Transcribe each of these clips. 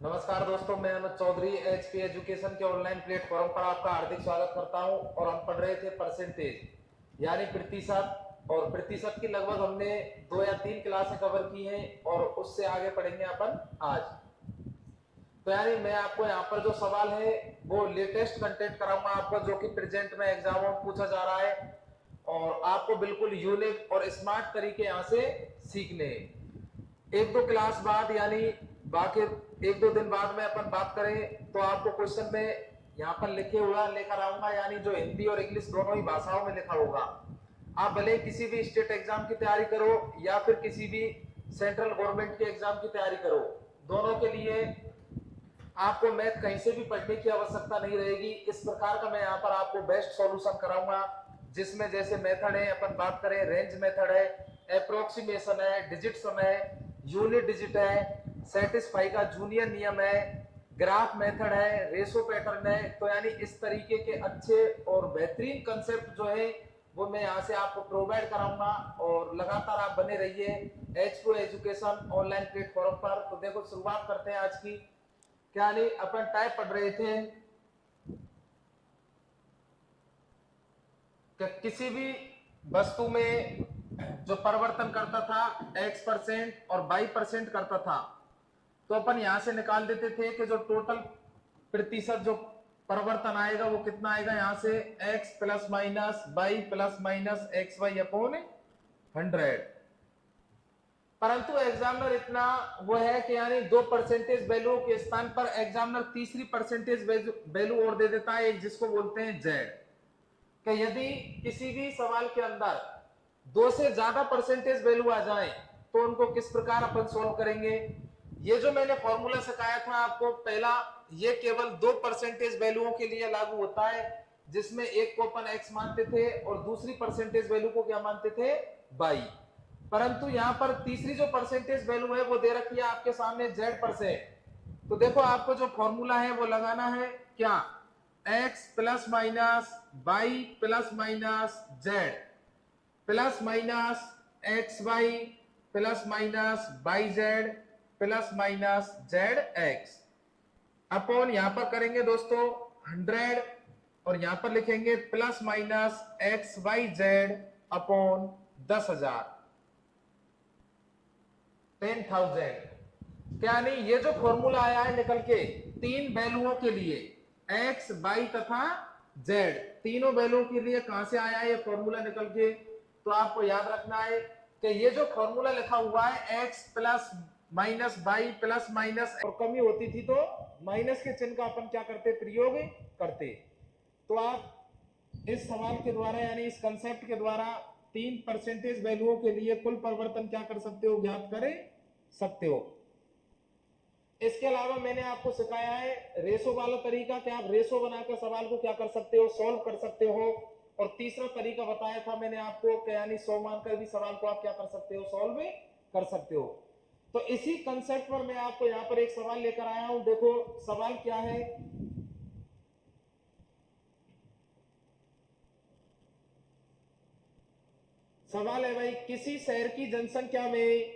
नमस्कार दोस्तों, मैं अमित चौधरी एचपी एजुकेशन के ऑनलाइन प्लेटफॉर्म पर आपका हार्दिक स्वागत करता हूं। और हम पढ़ रहे थे परसेंटेज यानी प्रतिशत, और प्रतिशत की लगभग हमने 2 या 3 क्लासें कवर की हैं और उससे आगे पढ़ेंगे अपन आज। तो यानी मैं आपको यहाँ पर जो सवाल है वो लेटेस्ट कंटेंट कराऊंगा आपको, जो कि प्रेजेंट में एग्जामों में पूछा जा रहा है और आपको बिल्कुल यूनिक और स्मार्ट तरीके यहाँ से सीखने हैं। एक दो क्लास बाद यानी बाकी एक दो दिन बाद में अपन बात करें तो आपको क्वेश्चन में यहाँ पर लिखे हुआ लेकर आऊंगा, यानी जो हिंदी और इंग्लिश दोनों ही भाषाओं में लिखा होगा। आप भले किसी भी स्टेट एग्जाम की तैयारी करो या फिर किसी भी सेंट्रल गवर्नमेंट के एग्जाम की तैयारी करो, दोनों के लिए आपको मैथ कहीं से भी पढ़ने की आवश्यकता नहीं रहेगी। इस प्रकार का मैं यहाँ पर आपको बेस्ट सॉल्यूशन कराऊंगा, जिसमें जैसे मेथड है, अपन बात करें रेंज मेथड है, अप्रोक्सीमेशन है, डिजिट सम है, यूनिट डिजिट है, सेटिस्फाई का जूनियर नियम है, ग्राफ मेथड है, रेशो पैटर्न है। तो यानी इस तरीके के अच्छे और बेहतरीन कंसेप्ट जो है वो मैं यहाँ से आपको प्रोवाइड कराऊंगा और लगातार आप बने रहिए एच2 एजुकेशन ऑनलाइन प्लेटफॉर्म पर। तो देखो शुरुआत करते हैं आज की। क्या नहीं, अपन टाइप पढ़ रहे थे कि किसी भी वस्तु में जो परिवर्तन करता था x% और y% करता था, तो अपन यहां से निकाल देते थे कि जो टोटल प्रतिशत जो परिवर्तन आएगा वो कितना आएगा, यहां से x plus minus y plus minus x y upon 100। परंतु एग्जामिनर इतना वो है कि यानी 2 परसेंटेज वैल्यू के स्थान पर एग्जामिनर तीसरी परसेंटेज वैल्यू और दे देता है, जिसको बोलते हैं जेड। कि यदि किसी भी सवाल के अंदर 2 से ज्यादा परसेंटेज वैल्यू आ जाए तो उनको किस प्रकार अपन सोल्व करेंगे। ये जो मैंने फॉर्मूला सिखाया था आपको पहला, ये केवल 2 परसेंटेज वैल्यूओं के लिए लागू होता है, जिसमें एक को अपन x मानते थे और दूसरी परसेंटेज वैल्यू को क्या मानते थे, y। परंतु यहां पर तीसरी जो परसेंटेज वैल्यू है वो दे रखी है आपके सामने z%। तो देखो आपको जो फॉर्मूला है वो लगाना है क्या, x plus minus y plus minus z plus minus x y plus minus y z plus minus z x upon यहां पर करेंगे दोस्तों 100 और यहां पर लिखेंगे plus minus x y z upon 10,000 10,000। क्या नहीं, ये जो फॉर्मूला आया है निकल के तीन वैल्यूओं के लिए एक्स वाई तथा जेड, तीनों वैल्यूओं के लिए कहां से आया है ये फॉर्मूला निकल के। तो आपको याद रखना है कि ये जो फॉर्मूला लिखा हुआ है x plus minus y plus minus, और कमी होती थी तो माइनस के चिन्ह का अपन क्या करते, प्रयोग करते। तो आप इस सवाल के द्वारा यानी इस कंसेप्ट के द्वारा 3 परसेंटेज वैल्यूओं के लिए कुल परिवर्तन क्या कर सकते हो, ज्ञात कर सकते हो। इसके अलावा मैंने आपको सिखाया है रेशो वाला तरीका, कि आप रेशो बनाकर सवाल को क्या कर सकते हो, सॉल्व कर सकते हो। और तीसरा तरीका बताया था मैंने आपको कि यानी 100 मानकर भी सवाल को आप क्या कर सकते हो, सॉल्व कर सकते हो। तो इसी कंसेप्ट पर मैं आपको यहाँ पर एक सवाल लेकर आया हूं। देखो सवाल क्या है, सवाल है भाई, किसी शहर की जनसंख्या में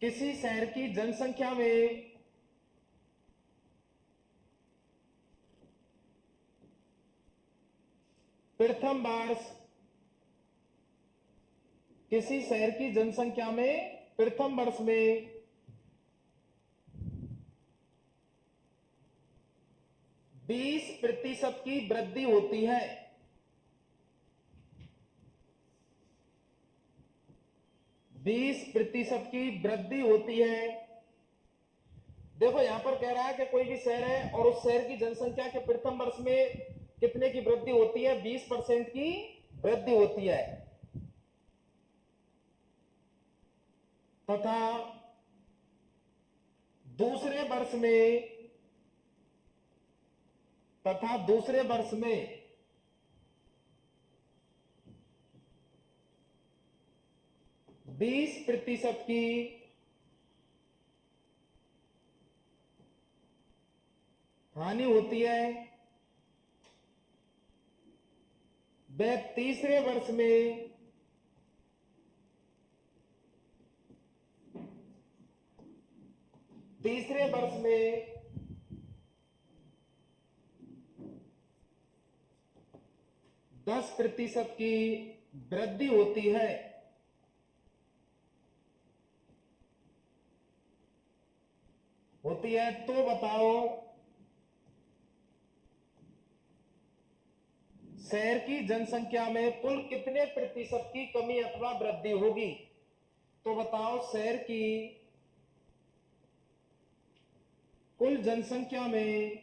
किसी शहर की जनसंख्या में प्रथम वर्ष किसी शहर की जनसंख्या में प्रथम वर्ष में 20% की वृद्धि होती है। 20% की वृद्धि होती है। देखो यहां पर कह रहा है कि कोई भी शहर है और उस शहर की जनसंख्या के प्रथम वर्ष में कितने की वृद्धि होती है, 20% की वृद्धि होती है। तथा दूसरे वर्ष में तथा दूसरे वर्ष में 20% की हानि होती है। वह तीसरे वर्ष में तीसरे वर्ष में 10% की वृद्धि होती है, तो बताओ शहर की जनसंख्या में कुल कितने प्रतिशत की कमी अथवा वृद्धि होगी। तो बताओ शहर की कुल जनसंख्या में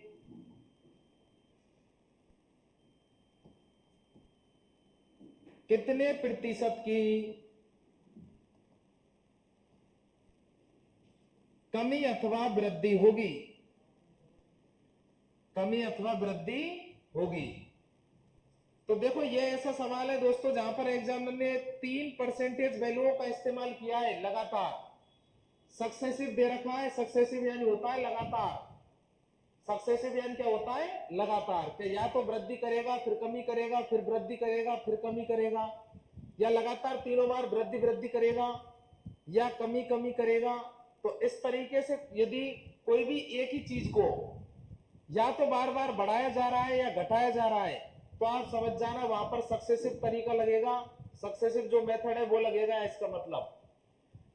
कितने प्रतिशत की कमी अथवा वृद्धि होगी, कमी अथवा वृद्धि होगी। तो देखो ये ऐसा सवाल है दोस्तों जहां पर एग्जामिनर ने 3% वैल्यूओं का इस्तेमाल किया है लगातार। सक्सेसिव दे रखा है, सक्सेसिव यानी होता है लगातार, सक्सेसिव यानी क्या होता है लगातार, कि या तो वृद्धि करेगा फिर कमी करेगा फिर वृद्धि करेगा फिर कमी करेगा, या लगातार तीनों बार वृद्धि वृद्धि करेगा या कमी कमी करेगा। तो इस तरीके से यदि कोई भी एक ही चीज को या तो बार बार बढ़ाया जा रहा है या घटाया जा रहा है, तो आप समझ जाना वहां पर सक्सेसिव तरीका लगेगा, सक्सेसिव जो मेथड है वो लगेगा इसका मतलब।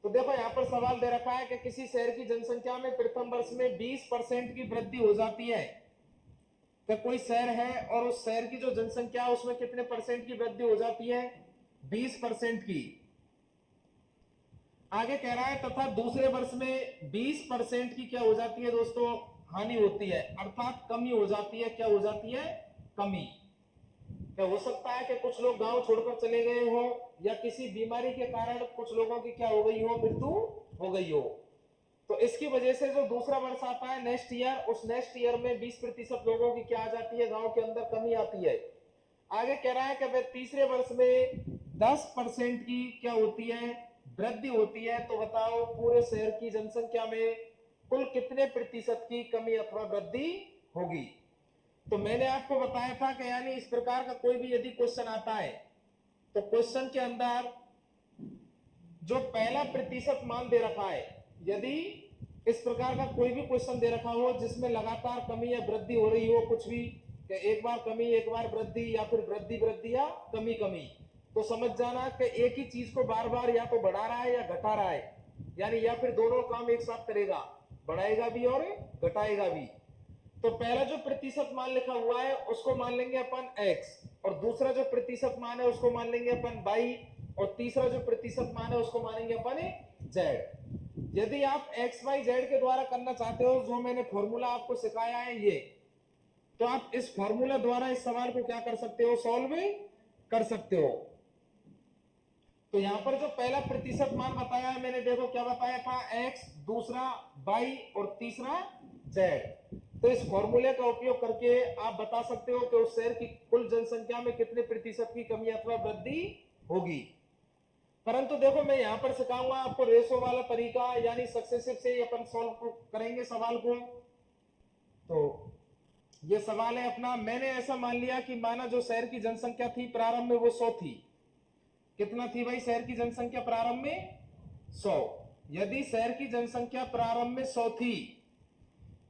तो देखो यहां पर सवाल दे रखा है कि किसी शहर की जनसंख्या में प्रथम वर्ष में 20% की वृद्धि हो जाती है। तो कोई शहर है और उस शहर की जो जनसंख्या है उसमें कितने परसेंट की वृद्धि हो जाती है, 20% की। आगे कह रहा है तथा दूसरे वर्ष में 20% की क्या हो जाती है दोस्तों, हानि होती है, अर्थात कमी हो जाती है। क्या हो जाती है, कमी। क्या हो सकता है कि कुछ लोग गांव छोड़कर चले गए हो या किसी बीमारी के कारण कुछ लोगों की क्या हो गई हो, मृत्यु हो गई हो। तो इसकी वजह से जो दूसरा वर्ष आता है नेक्स्ट ईयर, उस नेक्स्ट ईयर में 20% लोगों की क्या आ जाती है, गांव के अंदर कमी आती है। आगे कह रहा है कि तीसरे वर्ष में 10% की क्या होती है, वृद्धि होती है। तो बताओ पूरे शहर की जनसंख्या में कुल कितने प्रतिशत की कमी अथवा वृद्धि होगी। तो मैंने आपको बताया था कि यानी इस प्रकार का कोई भी यदि क्वेश्चन आता है तो क्वेश्चन के अंदर जो पहला प्रतिशत मान दे रखा है, यदि इस प्रकार का कोई भी क्वेश्चन दे रखा हो जिसमें लगातार कमी या वृद्धि हो रही हो, कुछ भी कि एक बार कमी एक बार वृद्धि या फिर वृद्धि वृद्धि या कमी कमी, तो समझ जाना कि एक ही चीज को बार बार या तो बढ़ा रहा है या घटा रहा है, यानी या फिर दोनों काम एक साथ करेगा, बढ़ाएगा भी और घटाएगा भी। तो पहला जो प्रतिशत मान लिखा हुआ है उसको मान लेंगे अपन x, और दूसरा जो प्रतिशत मान है उसको मान लेंगे अपन y, और तीसरा जो प्रतिशत मान है उसको मानेंगे अपन z। यदि आप x y z के द्वारा करना चाहते हो, जो मैंने फॉर्मूला आपको सिखाया है ये, तो आप इस फॉर्मूला द्वारा इस सवाल को क्या कर सकते हो, सॉल्व कर सकते हो। तो यहां पर जो पहला प्रतिशत मान बताया है मैंने, देखो क्या बताया था, x, दूसरा y और तीसरा z। तो इस फॉर्मूले का उपयोग करके आप बता सकते हो कि उस शहर की कुल जनसंख्या में कितने प्रतिशत की कमी अथवा वृद्धि होगी। परंतु देखो मैं यहां पर सिखाऊंगा आपको रेशो वाला तरीका, यानी सक्सेसिव से अपन सॉल्व करेंगे सवाल को। तो ये सवाल है अपना, मैंने ऐसा मान लिया कि माना जो शहर की जनसंख्या थी प्रारंभ में वो 100 थी। कितना थी भाई शहर की जनसंख्या प्रारंभ में, 100। यदि शहर की जनसंख्या प्रारंभ में 100 थी,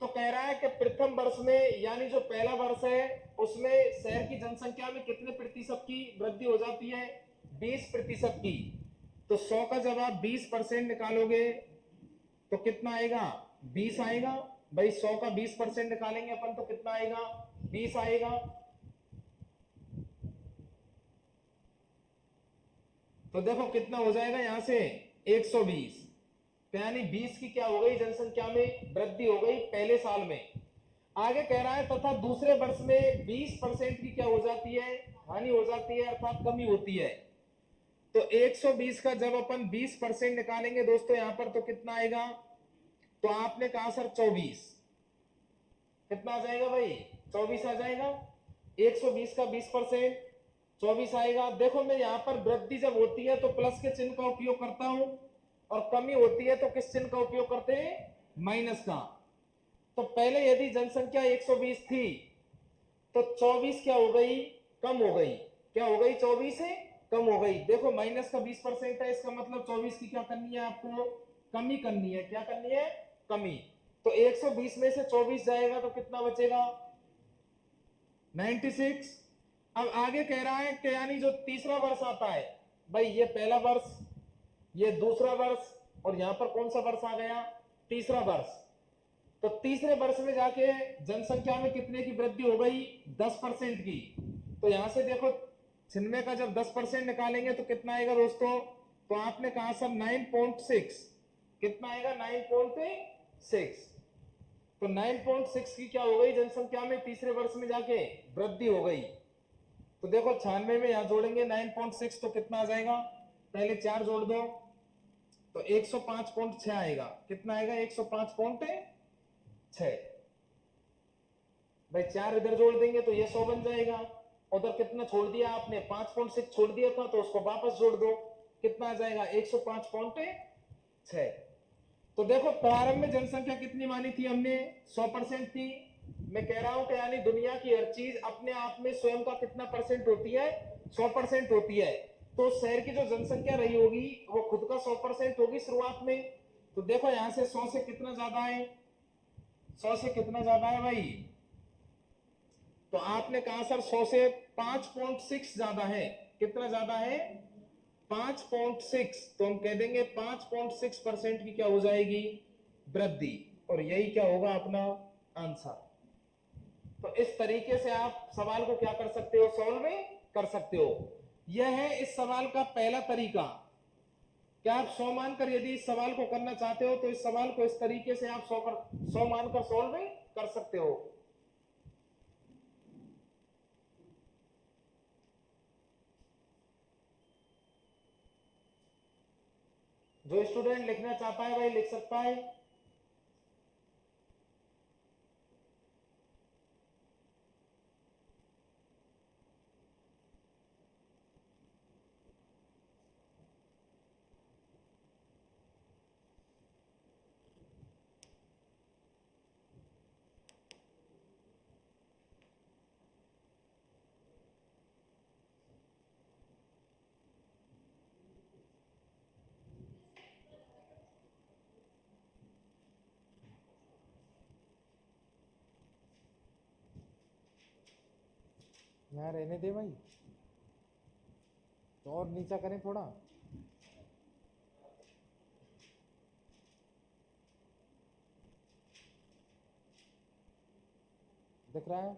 तो कह रहा है कि प्रथम वर्ष में यानी जो पहला वर्ष है उसमें शहर की जनसंख्या में कितने प्रतिशत की वृद्धि हो जाती है, 20% की। तो 100 का जब आप 20% निकालोगे तो कितना आएगा, 20 आएगा। भाई 100 का 20% निकालेंगे अपन तो कितना आएगा, 20 आएगा। तो देखो कितना हो जाएगा यहां से 120, यानी 20 की क्या हो गई, जनसंख्या में वृद्धि हो गई पहले साल में। आगे कह रहा है तथा दूसरे वर्ष में 20% की क्या हो जाती है, हानि हो जाती है, अर्थात कमी होती है। तो 120 का जब अपन 20% निकालेंगे दोस्तों यहां पर, तो कितना आएगा, तो आपने कहा सर 24, कितना आ जाएगा भाई, 24 आ जाएगा। 120 का 20% 24 आएगा। देखो मैं यहां पर वृद्धि जब होती है तो प्लस के चिन्ह का उपयोग करता हूं, और कमी होती है तो किस चिन्ह का उपयोग करते हैं, माइनस का। तो पहले यदि जनसंख्या 120 थी तो 24 क्या हो गई, कम हो गई। क्या हो गई, 24 है कम हो गई। देखो माइनस का 20% है, इसका मतलब 24 की क्या करनी है आपको, कमी करनी है। क्या करनी है, कमी। तो 120 में से 24 जाएगा तो कितना बचेगा? 96। अब आगे कह रहा है कि यानी जो तीसरा वर्ष आता है, भाई ये पहला वर्ष, ये दूसरा वर्ष, और यहां पर कौन सा वर्ष आ गया? तीसरा वर्ष। तो तीसरे वर्ष में जाके जनसंख्या में कितने की वृद्धि हो गई? 10% की। तो यहां से देखो 96 का जब 10% निकालेंगे तो कितना आएगा दोस्तों? तो आपने कहा सर 9.6। कितना आएगा? 9.6। तो 9.6 की क्या हो गई? जनसंख्या में तीसरे वर्ष में जाके वृद्धि हो गई। तो देखो 96 में यहां जोड़ेंगे 9.6 तो कितना आ जाएगा? पहले 4 जोड़ दो तो 105.6 आएगा। कितना आएगा? 105.6। भाई 4 इधर जोड़ देंगे तो ये 100 बन जाएगा। उधर कितना छोड़ दिया आपने? 5.6 छोड़ दिया था, तो उसको वापस जोड़ दो, कितना आ जाएगा? 105.6। तो देखो प्रारंभ में जनसंख्या कितनी मानी थी हमने? 100% थी। मैं कह रहा हूं कि यानी दुनिया की हर चीज अपने आप में स्वयं का कितना परसेंट होती है? 100% होती है। तो शहर की जो जनसंख्या रही होगी वो खुद का 100% होगी शुरुआत में। तो देखो यहां से 100 से कितना ज्यादा है? 100 से कितना ज्यादा है भाई? तो आपने कहा सर 100 से 5.6 ज्यादा है। कितना ज्यादा है? 5.6। तो हम कह देंगे 5.6% की क्या हो जाएगी? वृद्धि। और यही क्या होगा अपना आंसर। तो इस तरीके से आप सवाल को क्या कर सकते हो? सॉल्व कर सकते हो। यह है इस सवाल का पहला तरीका। क्या आप 100 मानकर यदि इस सवाल को करना चाहते हो तो इस सवाल को इस तरीके से आप 100 मानकर सॉल्व कर सकते हो। जो स्टूडेंट लिखना चाहता है भाई लिख सकता है। यहाँ रहने दे भाई, तो और नीचा करें थोड़ा। दिख रहा है?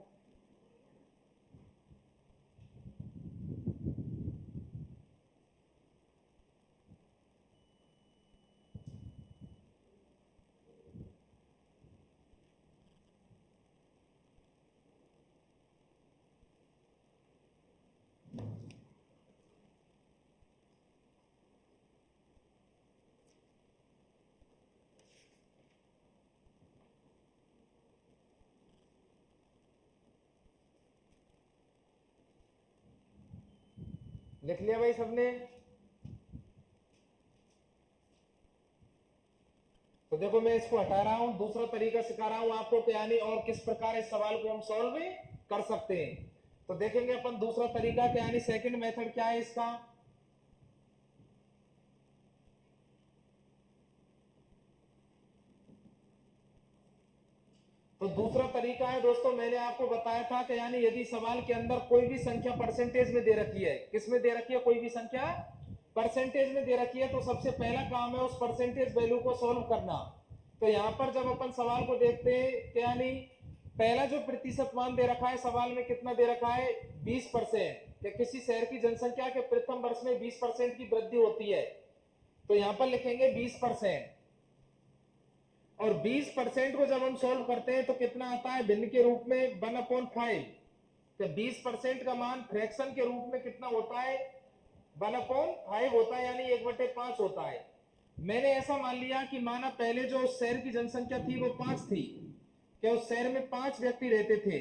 लिख लिया भाई सबने? तो देखो मैं इसको हटा रहा हूं, दूसरा तरीका सिखा रहा हूं आपको कि यानी और किस प्रकार इस सवाल को हम सॉल्व कर सकते हैं। तो देखेंगे अपन दूसरा तरीका कि यानी सेकंड मेथड क्या है इसका। तो दूसरा तरीका है दोस्तों, मैंने आपको बताया था कि यानी यदि सवाल के अंदर कोई भी संख्या परसेंटेज में दे रखी है, किस में दे रखी है? कोई भी संख्या परसेंटेज में दे रखी है, तो सबसे पहला काम है उस परसेंटेज वैल्यू को सॉल्व करना। तो यहां पर जब अपन सवाल को देखते हैं कि यानी पहला जो प्रतिशत मान दे रखा है सवाल में, कितना दे रखा है? 20%। कि किसी शहर की जनसंख्या के प्रथम वर्ष में 20% की वृद्धि होती है, तो यहां पर लिखेंगे 20%। और 20% को जब हम सॉल्व करते हैं तो कितना आता है भिन्न के रूप में? 1/5। तो 20% का मान फ्रैक्शन के रूप में कितना होता है? 1/5 होता है, यानी 1/5 होता है। मैंने ऐसा मान लिया कि माना पहले जो उस शहर की जनसंख्या थी वो 5 थी, कि उस शहर में 5 व्यक्ति रहते थे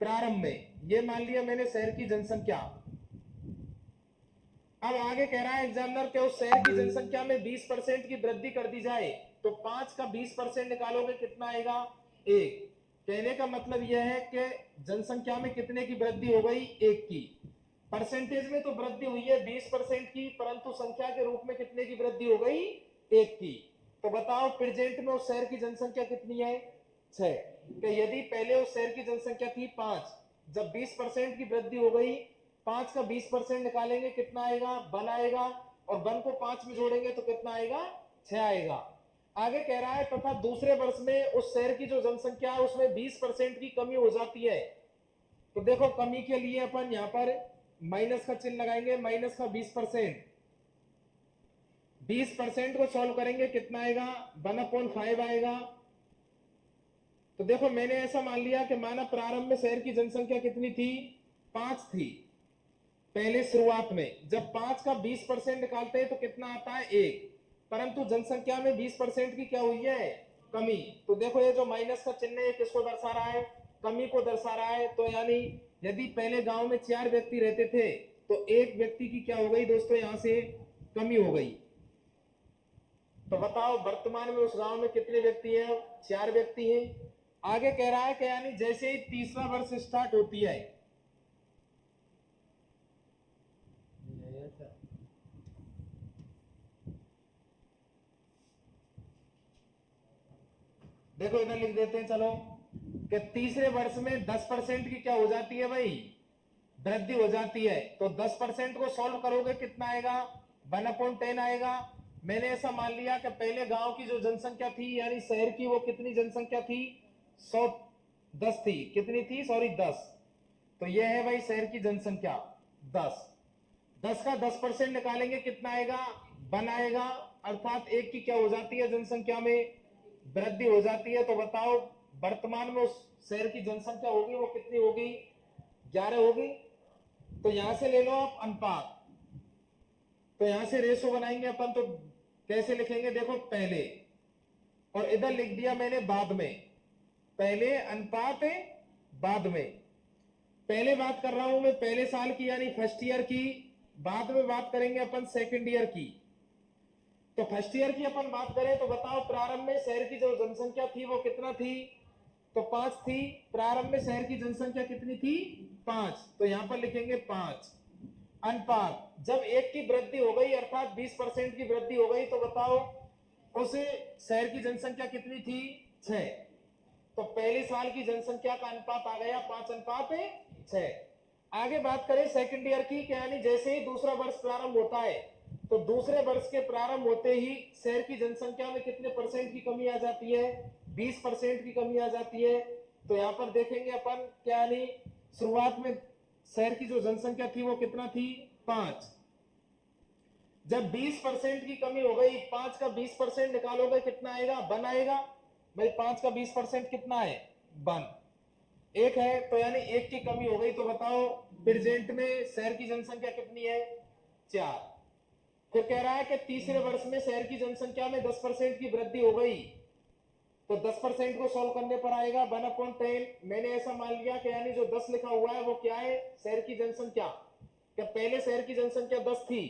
प्रारंभ में, ये मान लिया मैंने शहर की जनसंख्या। अब आगे कह रहा है एग्जामिनर के उस शहर की जनसंख्या में 20% की वृद्धि कर दी जाए, तो 5 का 20% निकालोगे कितना आएगा? 1। कहने का मतलब यह है कि जनसंख्या में कितने की वृद्धि हो गई? 1 की। परसेंटेज में तो वृद्धि हुई है 20% की, परंतु संख्या के रूप में कितने की वृद्धि हो गई? 1 की। तो बताओ प्रेजेंट में उस शहर की जनसंख्या कितनी है? 6। तो यदि पहले उस शहर की जनसंख्या थी 5, जब 20% की वृद्धि हो गई, 5 का 20% निकालेंगे कितना आएगा? 1 आएगा, और 1 को 5 में जोड़ेंगे तो कितना आएगा? 6 आएगा। आगे कह रहा है तथा दूसरे वर्ष में उस शहर की जो जनसंख्या है उसमें 20% की कमी हो जाती है। तो देखो कमी के लिए अपन यहां पर माइनस का चिन्ह लगाएंगे, माइनस का 20%। 20% को सॉल्व करेंगे कितना आएगा? 1/5 आएगा। तो देखो मैंने ऐसा मान लिया कि माना प्रारंभ में शहर की जनसंख्या कितनी थी? 5 थी पहले शुरुआत में। जब 5 का 20% निकालते हैं तो कितना आता है? 1। परंतु जनसंख्या में 20% की क्या हुई है? कमी। तो देखो ये जो माइनस का चिन्ह है किसको दर्शा रहा है? कमी को दर्शा रहा है। तो यानी यदि पहले गांव में 4 व्यक्ति रहते थे तो 1 व्यक्ति की क्या हो गई दोस्तों? यहां से कमी हो गई। तो बताओ वर्तमान में उस गांव में कितने व्यक्ति हैं? 4 व्यक्ति हैं। आगे कह रहा है कि यानी जैसे ही तीसरा वर्ष स्टार्ट होती है, देखो इधर लिख देते हैं चलो, कि तीसरे वर्ष में 10% की क्या हो जाती है भाई? वृद्धि हो जाती है। तो 10% को सॉल्व करोगे कितना आएगा? 1/10 आएगा। मैंने ऐसा मान लिया कि पहले गांव की जो जनसंख्या थी यानी शहर की, वो कितनी जनसंख्या थी? 110 थी। कितनी थी? सॉरी 10। तो यह है भाई शहर की जनसंख्या 10। 10 का 10% निकालेंगे कितना आएगा? 1 आएगा। अर्थात 1 की क्या हो जाती है? जनसंख्या में वृद्धि हो जाती है। तो बताओ वर्तमान में उस शहर की जनसंख्या होगी वो कितनी होगी? 11 होगी। तो यहां से ले लो आप अनुपात। तो यहां से रेशो बनाएंगे अपन, तो कैसे लिखेंगे? देखो पहले, और इधर लिख दिया मैंने बाद में। पहले अनुपात बाद में। पहले बात कर रहा हूं मैं पहले साल की यानी फर्स्ट ईयर की, बाद में बात करेंगे अपन सेकंड ईयर की। तो फर्स्ट ईयर की अपन बात करें तो बताओ प्रारंभ में शहर की जो जनसंख्या थी वो कितना थी? तो 5 थी। प्रारंभ में शहर की जनसंख्या कितनी थी? 5। तो यहां पर लिखेंगे 5। अनुपात जब 1 की वृद्धि हो गई अर्थात 20% की वृद्धि हो गई, तो बताओ उस शहर की जनसंख्या कितनी थी? 6। तो पहले साल की जनसंख्या का अनुपात आ गया 5:6। आगे बात करें सेकंड ईयर की, यानी जैसे ही दूसरा वर्ष प्रारंभ होता है तो दूसरे वर्ष के प्रारंभ होते ही शहर की जनसंख्या में कितने परसेंट की कमी आ जाती है? 20% की कमी आ जाती है। तो यहां पर देखेंगे अपन क्या, यानी शुरुआत में शहर की जो जनसंख्या थी वो कितना थी? 5। जब 20% की कमी हो गई, 5 का 20% निकालोगे कितना आएगा? 1 आएगा। भाई 5 का 20% कितना है? 1। 1 है। तो यानी 1 की कमी हो गई। तो बताओ प्रेजेंट में शहर की जनसंख्या कितनी है? 4। फिर कह रहा है कि तीसरे वर्ष में शहर की जनसंख्या में 10% की वृद्धि हो गई। तो 10% को सॉल्व करने पर आएगा 1/10। मैंने ऐसा मान लिया कि यानी जो 10 लिखा हुआ है वो क्या है? शहर की जनसंख्या। क्या पहले शहर की जनसंख्या 10 थी,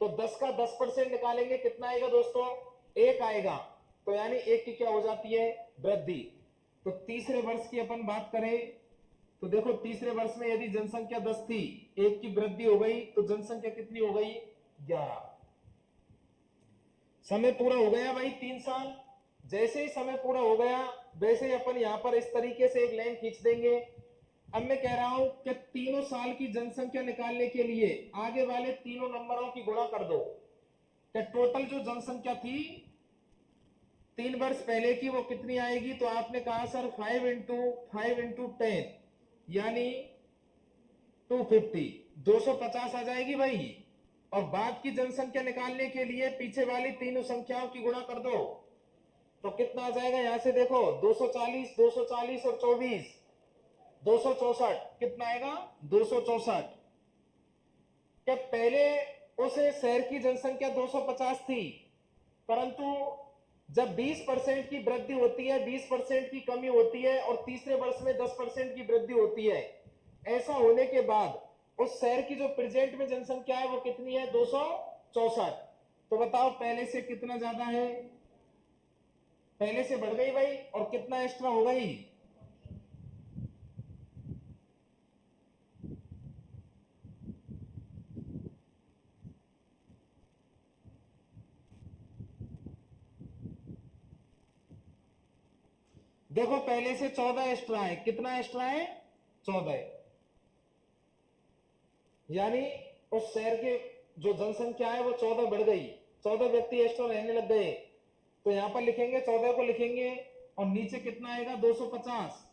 तो 10 का 10% निकालेंगे कितना आएगा दोस्तों? 1 आएगा। तो यानी 1 की क्या हो जाती है? वृद्धि। तो तीसरे वर्ष की अपन बात करें तो देखो तीसरे वर्ष में यदि जनसंख्या 10 थी, 1 की वृद्धि हो गई, तो जनसंख्या कितनी हो गई? 11। समय पूरा हो गया भाई 3 साल। जैसे ही समय पूरा हो गया वैसे ही अपन यहां पर इस तरीके से एक लाइन खींच देंगे। अब मैं कह रहा हूं कि तीनों साल की जनसंख्या निकालने के लिए आगे वाले तीनों नंबरों की गुणा कर दो। कि टोटल जो जनसंख्या थी 3 वर्ष पहले की वो कितनी आएगी? तो आपने कहा सर 5 × 5 × 10 यानी 250, 250 आ जाएगी भाई। और बाद की जनसंख्या निकालने के लिए पीछे वाली तीनों संख्याओं की गुणा कर दो। तो कितना आ जाएगा? यहां से देखो 240, 240 और 24, 264। कितना आएगा? 264। क्या पहले उस शहर की जनसंख्या 250 थी, परंतु जब 20% की वृद्धि होती है, 20% की कमी होती है और तीसरे वर्ष में 10% की वृद्धि होती है, ऐसा होने के बाद उस शहर की जो प्रेजेंट में जनसंख्या है वो कितनी है? 264। तो बताओ पहले से कितना ज्यादा है? पहले से बढ़ गई भाई। और कितना एक्स्ट्रा हो गई? देखो पहले से 14 एक्स्ट्रा है, कितना एक्स्ट्रा है? 14। यानी उस शहर के जो जनसंख्या है वो 14 बढ़ गई, 14 व्यक्ति एक्स्ट्रा रहने लग गए। तो यहां पर लिखेंगे 14 को लिखेंगे और नीचे कितना आएगा? 250।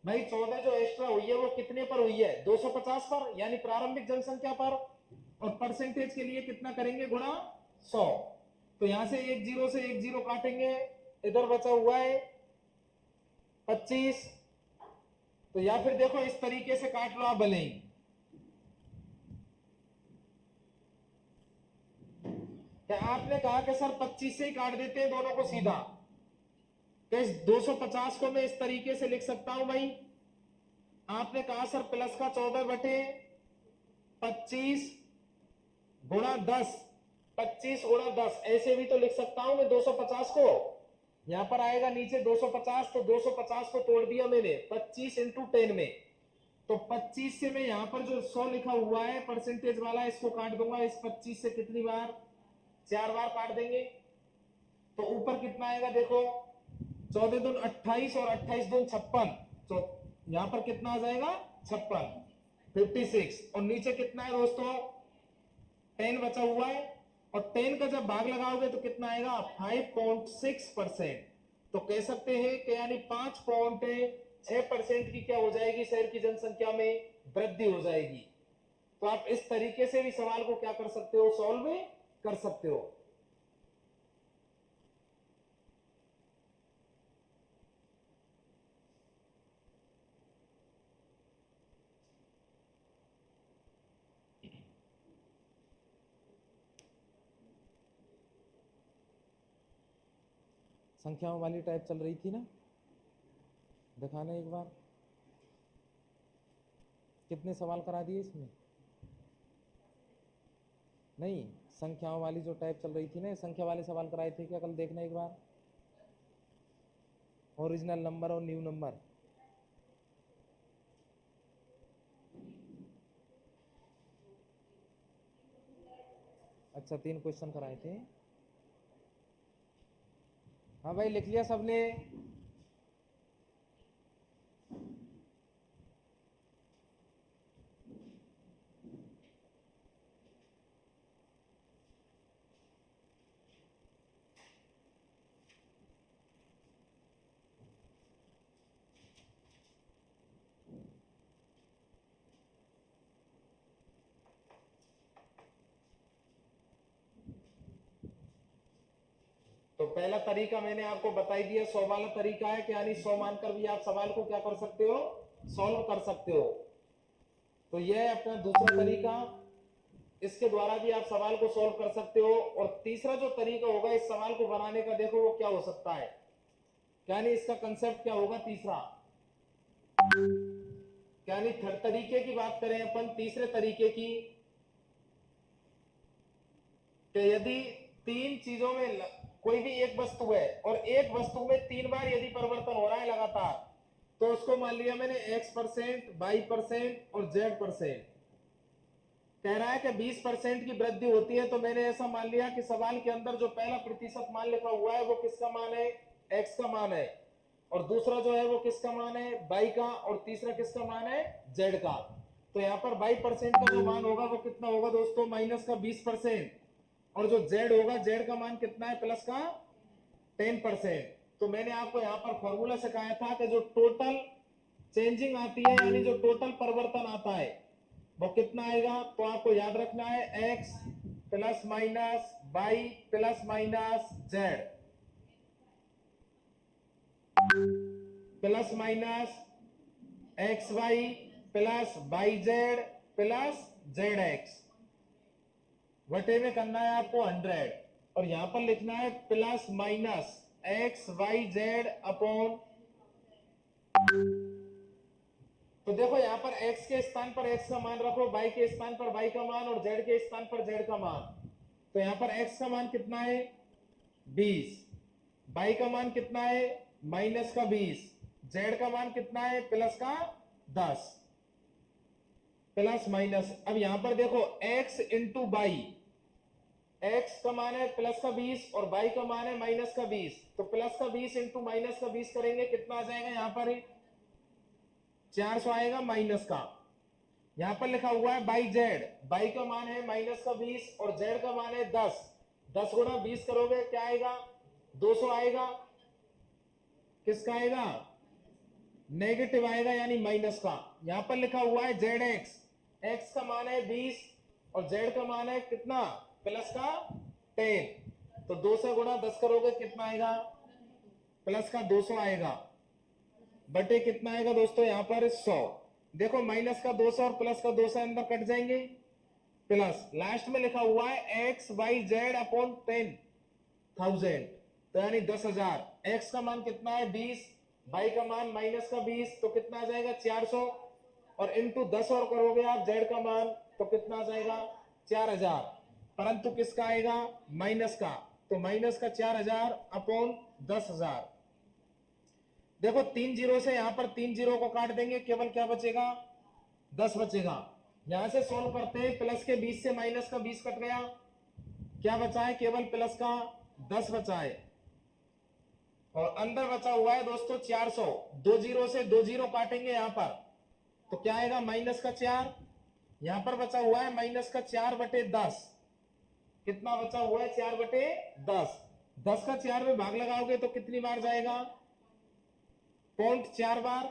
भाई 14 जो एक्स्ट्रा हुई है वो कितने पर हुई है? 250 पर, यानी प्रारंभिक जनसंख्या पर। और परसेंटेज के लिए कितना करेंगे? गुणा 100। तो यहां से एक जीरो से एक जीरो काटेंगे, इधर बचा हुआ है 25। तो या फिर देखो इस तरीके से काट लो आप भले ही। क्या आपने कहा कि सर 25 से ही काट देते हैं दोनों को सीधा, तो इस 250 को मैं इस तरीके से लिख सकता हूं भाई। आपने कहा सर प्लस का 14 बटे 25 गुणा 10, 25 गुणा 10 ऐसे भी तो लिख सकता हूं मैं 250 को। यहां पर आएगा नीचे 250, तो 250 को तोड़ दिया मैंने 25 इंटू 10 में। तो 25 से मैं यहां पर जो 100 लिखा हुआ है परसेंटेज वाला, इसको काट दूंगा इस 25 से कितनी बार? 4 बार काट देंगे। तो ऊपर कितना आएगा देखो, 14 दून 28 और 28 दून 56। तो यहां पर कितना आ जाएगा? 56, 56। और नीचे कितना है दोस्तों? 10 बचा हुआ है। और 10 का जब भाग लगाओगे तो कितना आएगा? 5.6%। तो कह सकते हैं कि यानी 5.6% की क्या हो जाएगी? शहर की जनसंख्या में वृद्धि हो जाएगी। तो आप इस तरीके से भी सवाल को क्या कर सकते हो? सॉल्व कर सकते हो। संख्याओं वाली टाइप चल रही थी ना, दिखाना एक बार। कितने सवाल करा दिए इसमें? नहीं, संख्याओं वाली जो टाइप चल रही थी ना, संख्या वाले सवाल कराए थे क्या? कल देखना एक बार। ओरिजिनल नंबर और न्यू नंबर। अच्छा 3 क्वेश्चन कराए थे। हाँ भाई लिख लिया सबने? तो पहला तरीका मैंने आपको बता ही दिया, 100 वाला तरीका है कि यानी 100 मानकर भी आप सवाल को क्या कर सकते हो? सॉल्व कर सकते हो। तो यह है अपना दूसरा तरीका, इसके द्वारा भी आप सवाल को सॉल्व कर सकते हो। और तीसरा जो तरीका होगा इस सवाल को बनाने का, देखो वो क्या हो सकता है, यानी इसका कंसेप्ट क्या होगा तीसरा, यानी थर्ड तरीके की बात करें अपन, तीसरे तरीके की, कि यदि 3 चीजों में कोई भी एक वस्तु है और एक वस्तु में 3 बार यदि परिवर्तन हो रहा है लगातार, तो उसको मान लिया मैंने x%, y% और z%। कह रहा है कि 20% की वृद्धि होती है, तो मैंने ऐसा मान लिया कि सवाल के अंदर जो पहला प्रतिशत मान लिखा हुआ है वो किसका मान है? x का मान है। और दूसरा जो है वो किसका मान है? y का। और तीसरा किसका मान है? z का। तो यहाँ पर y% का जो मान होगा वो कितना होगा दोस्तों? माइनस का 20%। और जो z होगा, z का मान कितना है? प्लस का 10%। तो मैंने आपको यहाँ पर फॉर्मूला सिखाया था कि जो टोटल चेंजिंग आती है, यानी जो टोटल परिवर्तन आता है वो कितना आएगा? तो आपको याद रखना है x plus minus y plus minus z plus minus x y plus y z plus z x, वटे में करना है आपको 100। और यहां पर लिखना है plus minus x y z upon. तो देखो यहां पर x के स्थान पर x का मान रखो, y के स्थान पर y का मान और z के स्थान पर z का मान। तो यहां पर x का मान कितना है? 20। y का मान कितना है? माइनस का 20। z का मान कितना है? प्लस का 10। प्लस माइनस, अब यहां पर देखो x इंटू वाई, x का मान है प्लस का 20 और y का मान है माइनस का 20, तो प्लस का 20 इंटू माइनस का 20 करेंगे, कितना आ जाएगा यहाँ पर 400 आएगा माइनस का। यहां पर लिखा हुआ है बाई जेड, बाई का मान है माइनस का 20 और जेड का मान है 10, 10 गुणा 20 करोगे क्या आएगा 200 आएगा, किसका आएगा नेगेटिव आएगा यानी माइनस का। यहां पर लिखा हुआ है जेड एक्स, एक्स का मान है 20 और जेड का मान है कितना प्लस का 10, तो 200 गुणा 10 करोगे कितना आएगा प्लस का 200 आएगा, बटे कितना आएगा दोस्तों यहां पर 100। देखो माइनस का 200 और प्लस का 200 अंदर कट जाएंगे, प्लस लास्ट में लिखा हुआ है एक्स वाई जेड अपॉन 10,000, तो यानी 10,000। एक्स का मान कितना है 20, वाई का मान माइनस का 20, तो कितना आ जाएगा 400 और इंटू 10 और करोगे आप जेड का मान तो कितना आ जाएगा 4,000, परंतु किसका आएगा माइनस का, तो माइनस का 4,000 अपॉन 10,000। देखो 3 जीरो से यहां पर 3 जीरो को काट देंगे, केवल क्या बचेगा 10 बचेगा। यहां से सोल्व करते हैं, प्लस के 20 से माइनस का 20 कट गया, क्या बचा है केवल प्लस का 10 बचा है और अंदर बचा हुआ है दोस्तों 400। 2 जीरो से 2 जीरो काटेंगे यहां पर तो क्या आएगा माइनस का 4, यहां पर बचा हुआ है माइनस का 4 बटे 10, कितना बचा हुआ है 4 बटे 10, 10 का 4 में भाग लगाओगे तो कितनी बार जाएगा 0.4 बार,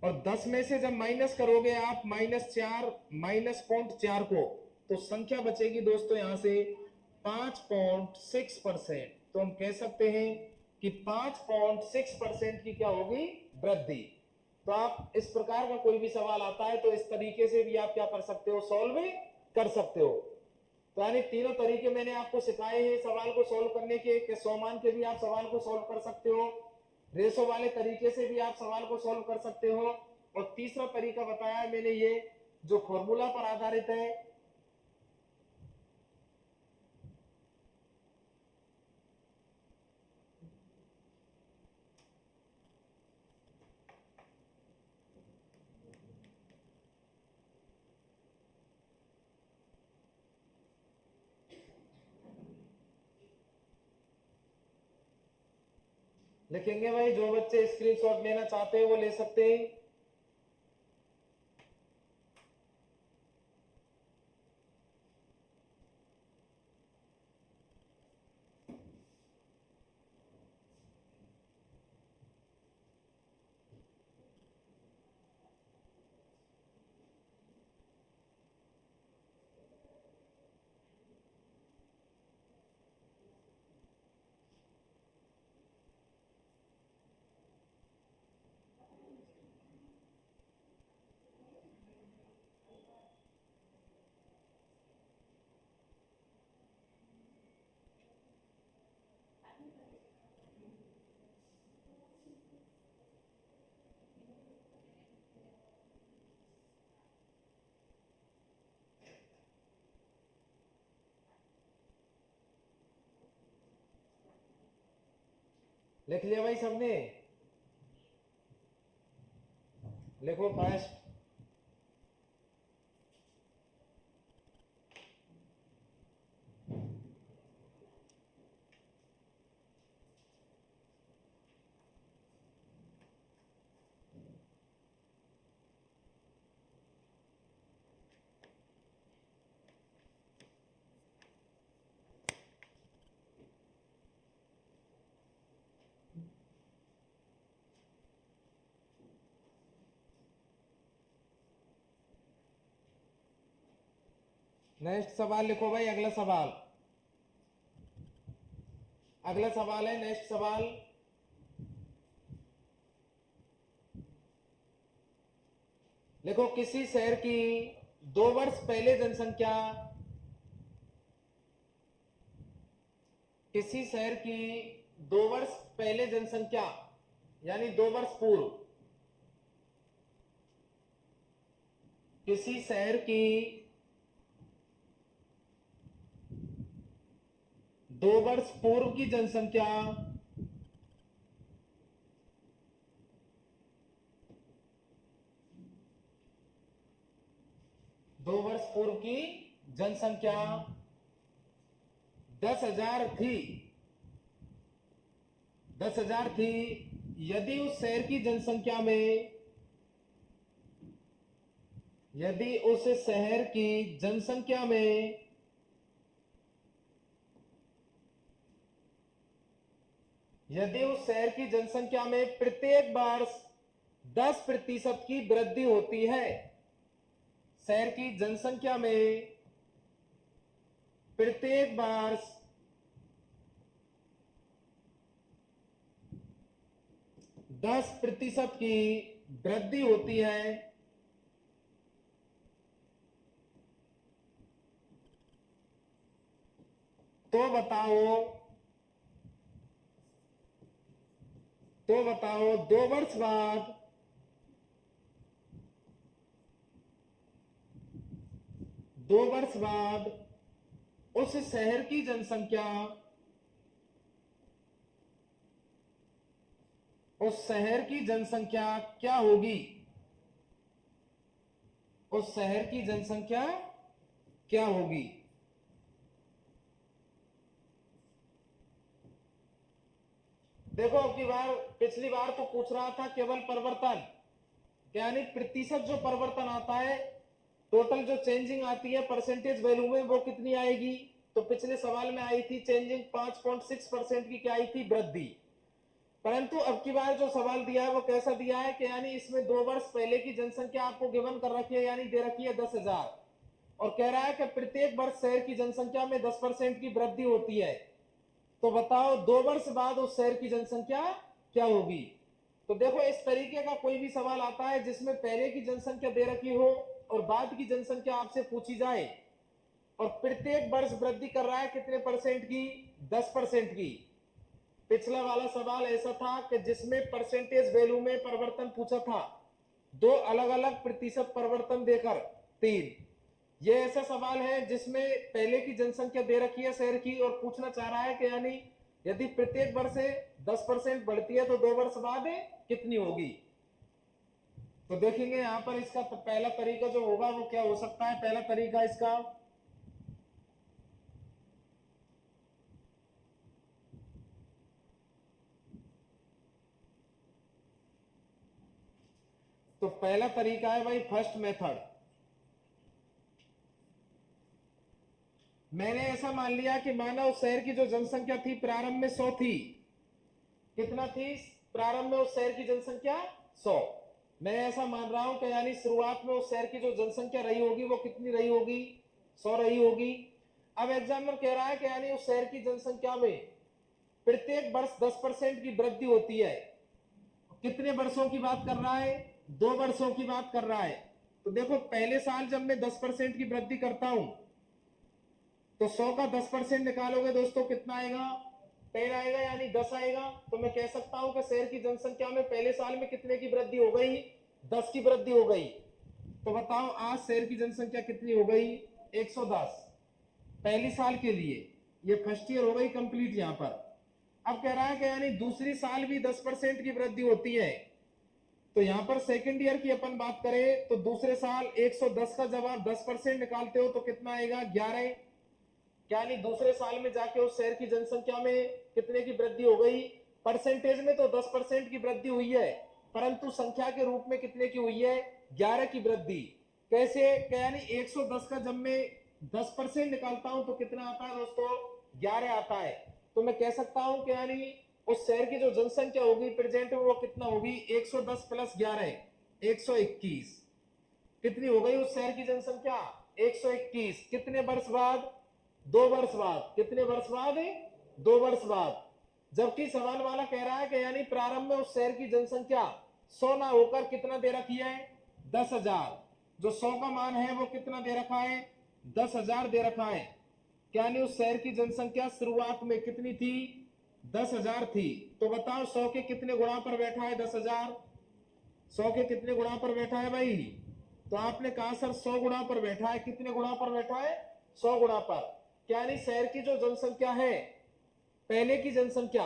और 10 में से जब माइनस करोगे आप -4 माइनस 0.4 को, तो संख्या बचेगी दोस्तों यहां से 5.6%। तो हम कह सकते हैं कि 5.6% की क्या होगी वृद्धि। तो आप इस प्रकार का कोई भी सवाल आता है तो इस तरीके से भी आप क्या कर सकते हो सॉल्व कर सकते हो। तो यानी तीनों तरीके मैंने आपको सिखाए हैं सवाल को सॉल्व करने के, कि 100 मान के भी आप सवाल को सॉल्व कर सकते हो, रेशो वाले तरीके से भी आप सवाल को सॉल्व कर सकते हो, और तीसरा तरीका बताया है मैंने ये जो फॉर्मूला पर आधारित है। लिखेंगे भाई, जो बच्चे स्क्रीनशॉट लेना चाहते हैं वो ले सकते हैं। लिख लिया भाई सबने, लिखो फास्ट। नेक्स्ट सवाल लिखो भाई, अगला सवाल, अगला सवाल है नेक्स्ट सवाल। देखो किसी शहर की 2 वर्ष पहले जनसंख्या, किसी शहर की 2 वर्ष पहले जनसंख्या यानी 2 वर्ष पूर्व, किसी शहर की 2 वर्ष पूर्व की जनसंख्या 2 वर्ष पूर्व की जनसंख्या 10,000 थी, 10,000 थी, यदि उस शहर की जनसंख्या में, यदि उस शहर की जनसंख्या में यदि उस शहर की जनसंख्या में प्रत्येक वर्ष 10% की वृद्धि होती है, शहर की जनसंख्या में प्रत्येक वर्ष 10% की वृद्धि होती है, तो बताओ 2 वर्ष बाद 2 वर्ष बाद उस शहर की जनसंख्या, उस शहर की जनसंख्या क्या होगी, उस शहर की जनसंख्या क्या होगी। देखो अब की बार, पिछली बार तो पूछ रहा था केवल परिवर्तन, यानी प्रतिशत जो परिवर्तन आता है, टोटल जो चेंजिंग आती है परसेंटेज वैल्यू में, वो कितनी आएगी। तो पिछले सवाल में आई थी चेंजिंग 5.6% की, क्या आई थी, वृद्धि। परंतु अब की बार जो सवाल दिया है वो कैसा दिया है कि यानी इसमें 2 वर्ष पहले की जनसंख्या आपको गिवन कर रखी है, यानी दे रखी है 10,000, और कह रहा है कि प्रत्येक वर्ष शहर की जनसंख्या में 10% की वृद्धि होती है। तो बताओ 2 वर्ष बाद उस शहर की जनसंख्या क्या होगी। तो देखो इस तरीके का कोई भी सवाल आता है जिसमें पहले की जनसंख्या दे रखी हो और बाद की जनसंख्या आपसे पूछी जाए, और प्रत्येक वर्ष वृद्धि कर रहा है कितने परसेंट की, 10% की। पिछला वाला सवाल ऐसा था कि जिसमें परसेंटेज वैल्यू में परिवर्तन पूछा था, 2 अलग अलग प्रतिशत परिवर्तन देकर 3। ये ऐसा सवाल है जिसमें पहले की जनसंख्या दे रखी है शहर की और पूछना चाह रहा है कि यानी यदि प्रत्येक वर्ष 10% बढ़ती है तो 2 वर्ष बाद कितनी होगी। तो देखेंगे यहां पर इसका पहला तरीका जो होगा वो क्या हो सकता है। पहला तरीका इसका, तो पहला तरीका है भाई फर्स्ट मेथड। मैंने ऐसा मान लिया कि माना उस शहर की जो जनसंख्या थी प्रारंभ में 100 थी। कितना थी प्रारंभ में उस शहर की जनसंख्या, 100। मैं ऐसा मान रहा हूं कि यानी शुरुआत में उस शहर की जो जनसंख्या रही होगी वो कितनी रही होगी, 100 रही होगी। अब एग्जामिनर कह रहा है कि यानी उस शहर की जनसंख्या में प्रत्येक वर्ष 10% की वृद्धि होती है। कितने वर्षों की बात कर रहा है, 2 वर्षों की बात कर रहा है। तो देखो पहले साल जब मैं 10% की वृद्धि करता हूं तो 100 का 10% निकालोगे दोस्तों कितना आएगा, 10 आएगा, यानी 10 आएगा। तो मैं कह सकता हूं कि शहर की जनसंख्या में पहले साल में कितने की वृद्धि हो गई, 10 की वृद्धि हो गई। तो बताओ आज शहर की जनसंख्या कितनी हो गई, 110 पहली साल के लिए। ये फर्स्ट ईयर हो गई कंप्लीट यहां पर। अब कह रहा है कि यानी दूसरी साल भी 10% की वृद्धि होती है। तो यहां पर सेकंड ईयर की अपन बात करें तो दूसरे साल 110 का जब आप 10% निकालते हो तो कितना आएगा, 11। यानी दूसरे साल में जाके उस शहर की जनसंख्या में कितने की वृद्धि हो गई, परसेंटेज में तो 10% की वृद्धि हुई है, परंतु संख्या के रूप में कितने की हुई है, 11 की वृद्धि। कैसे, यानी 110 का जब मैं 10% निकालता हूं तो कितना आता है दोस्तों, 11 आता है। तो मैं कह सकता हूं कि यानी उस शहर की जो जनसंख्या होगी प्रेजेंट में वो कितना होगी, 110 प्लस 11 121। कितनी हो गई उस शहर की जनसंख्या, 121। कितने वर्ष बाद, 2 वर्ष बाद। कितने वर्ष बाद, 2 वर्ष बाद। जबकि सवाल वाला कह रहा है कि यानी प्रारंभ में उस शहर की जनसंख्या 100 ना होकर कितना दे रखी है, 10,000। जो 100 का मान है वो कितना दे रखा है, 10,000 दे रखा है। यानी उस शहर की जनसंख्या शुरुआत में कितनी थी, 10,000 थी। तो बताओ 100 के कितने गुणा पर बैठा है 10,000, 100 के कितने गुणा पर बैठा है भाई। तो आपने कहा सर 100 गुणा पर बैठा है। कितने गुणा पर बैठा है, 100 गुणा पर। यानी शहर की जो जनसंख्या है, पहले की जनसंख्या,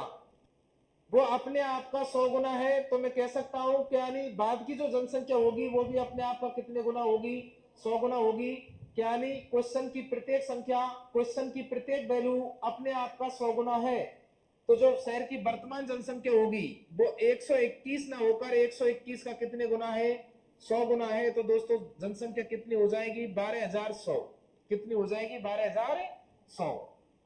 वो अपने आप का 100 गुना है। तो मैं कह सकता हूं कि यानी बाद की जो जनसंख्या होगी वो भी अपने आप का कितने गुना होगी, 100 गुना होगी। यानी क्वेश्चन की प्रत्येक संख्या, क्वेश्चन की प्रत्येक वैल्यू अपने आप का 100 गुना है, तो जो शहर की वर्तमान जनसंख्या होगी वो 121 ना होकर 121 का कितने गुना है, 100 गुना है। तो दोस्तों जनसंख्या कितनी हो जाएगी, 12100। कितनी हो जाएगी, 12100।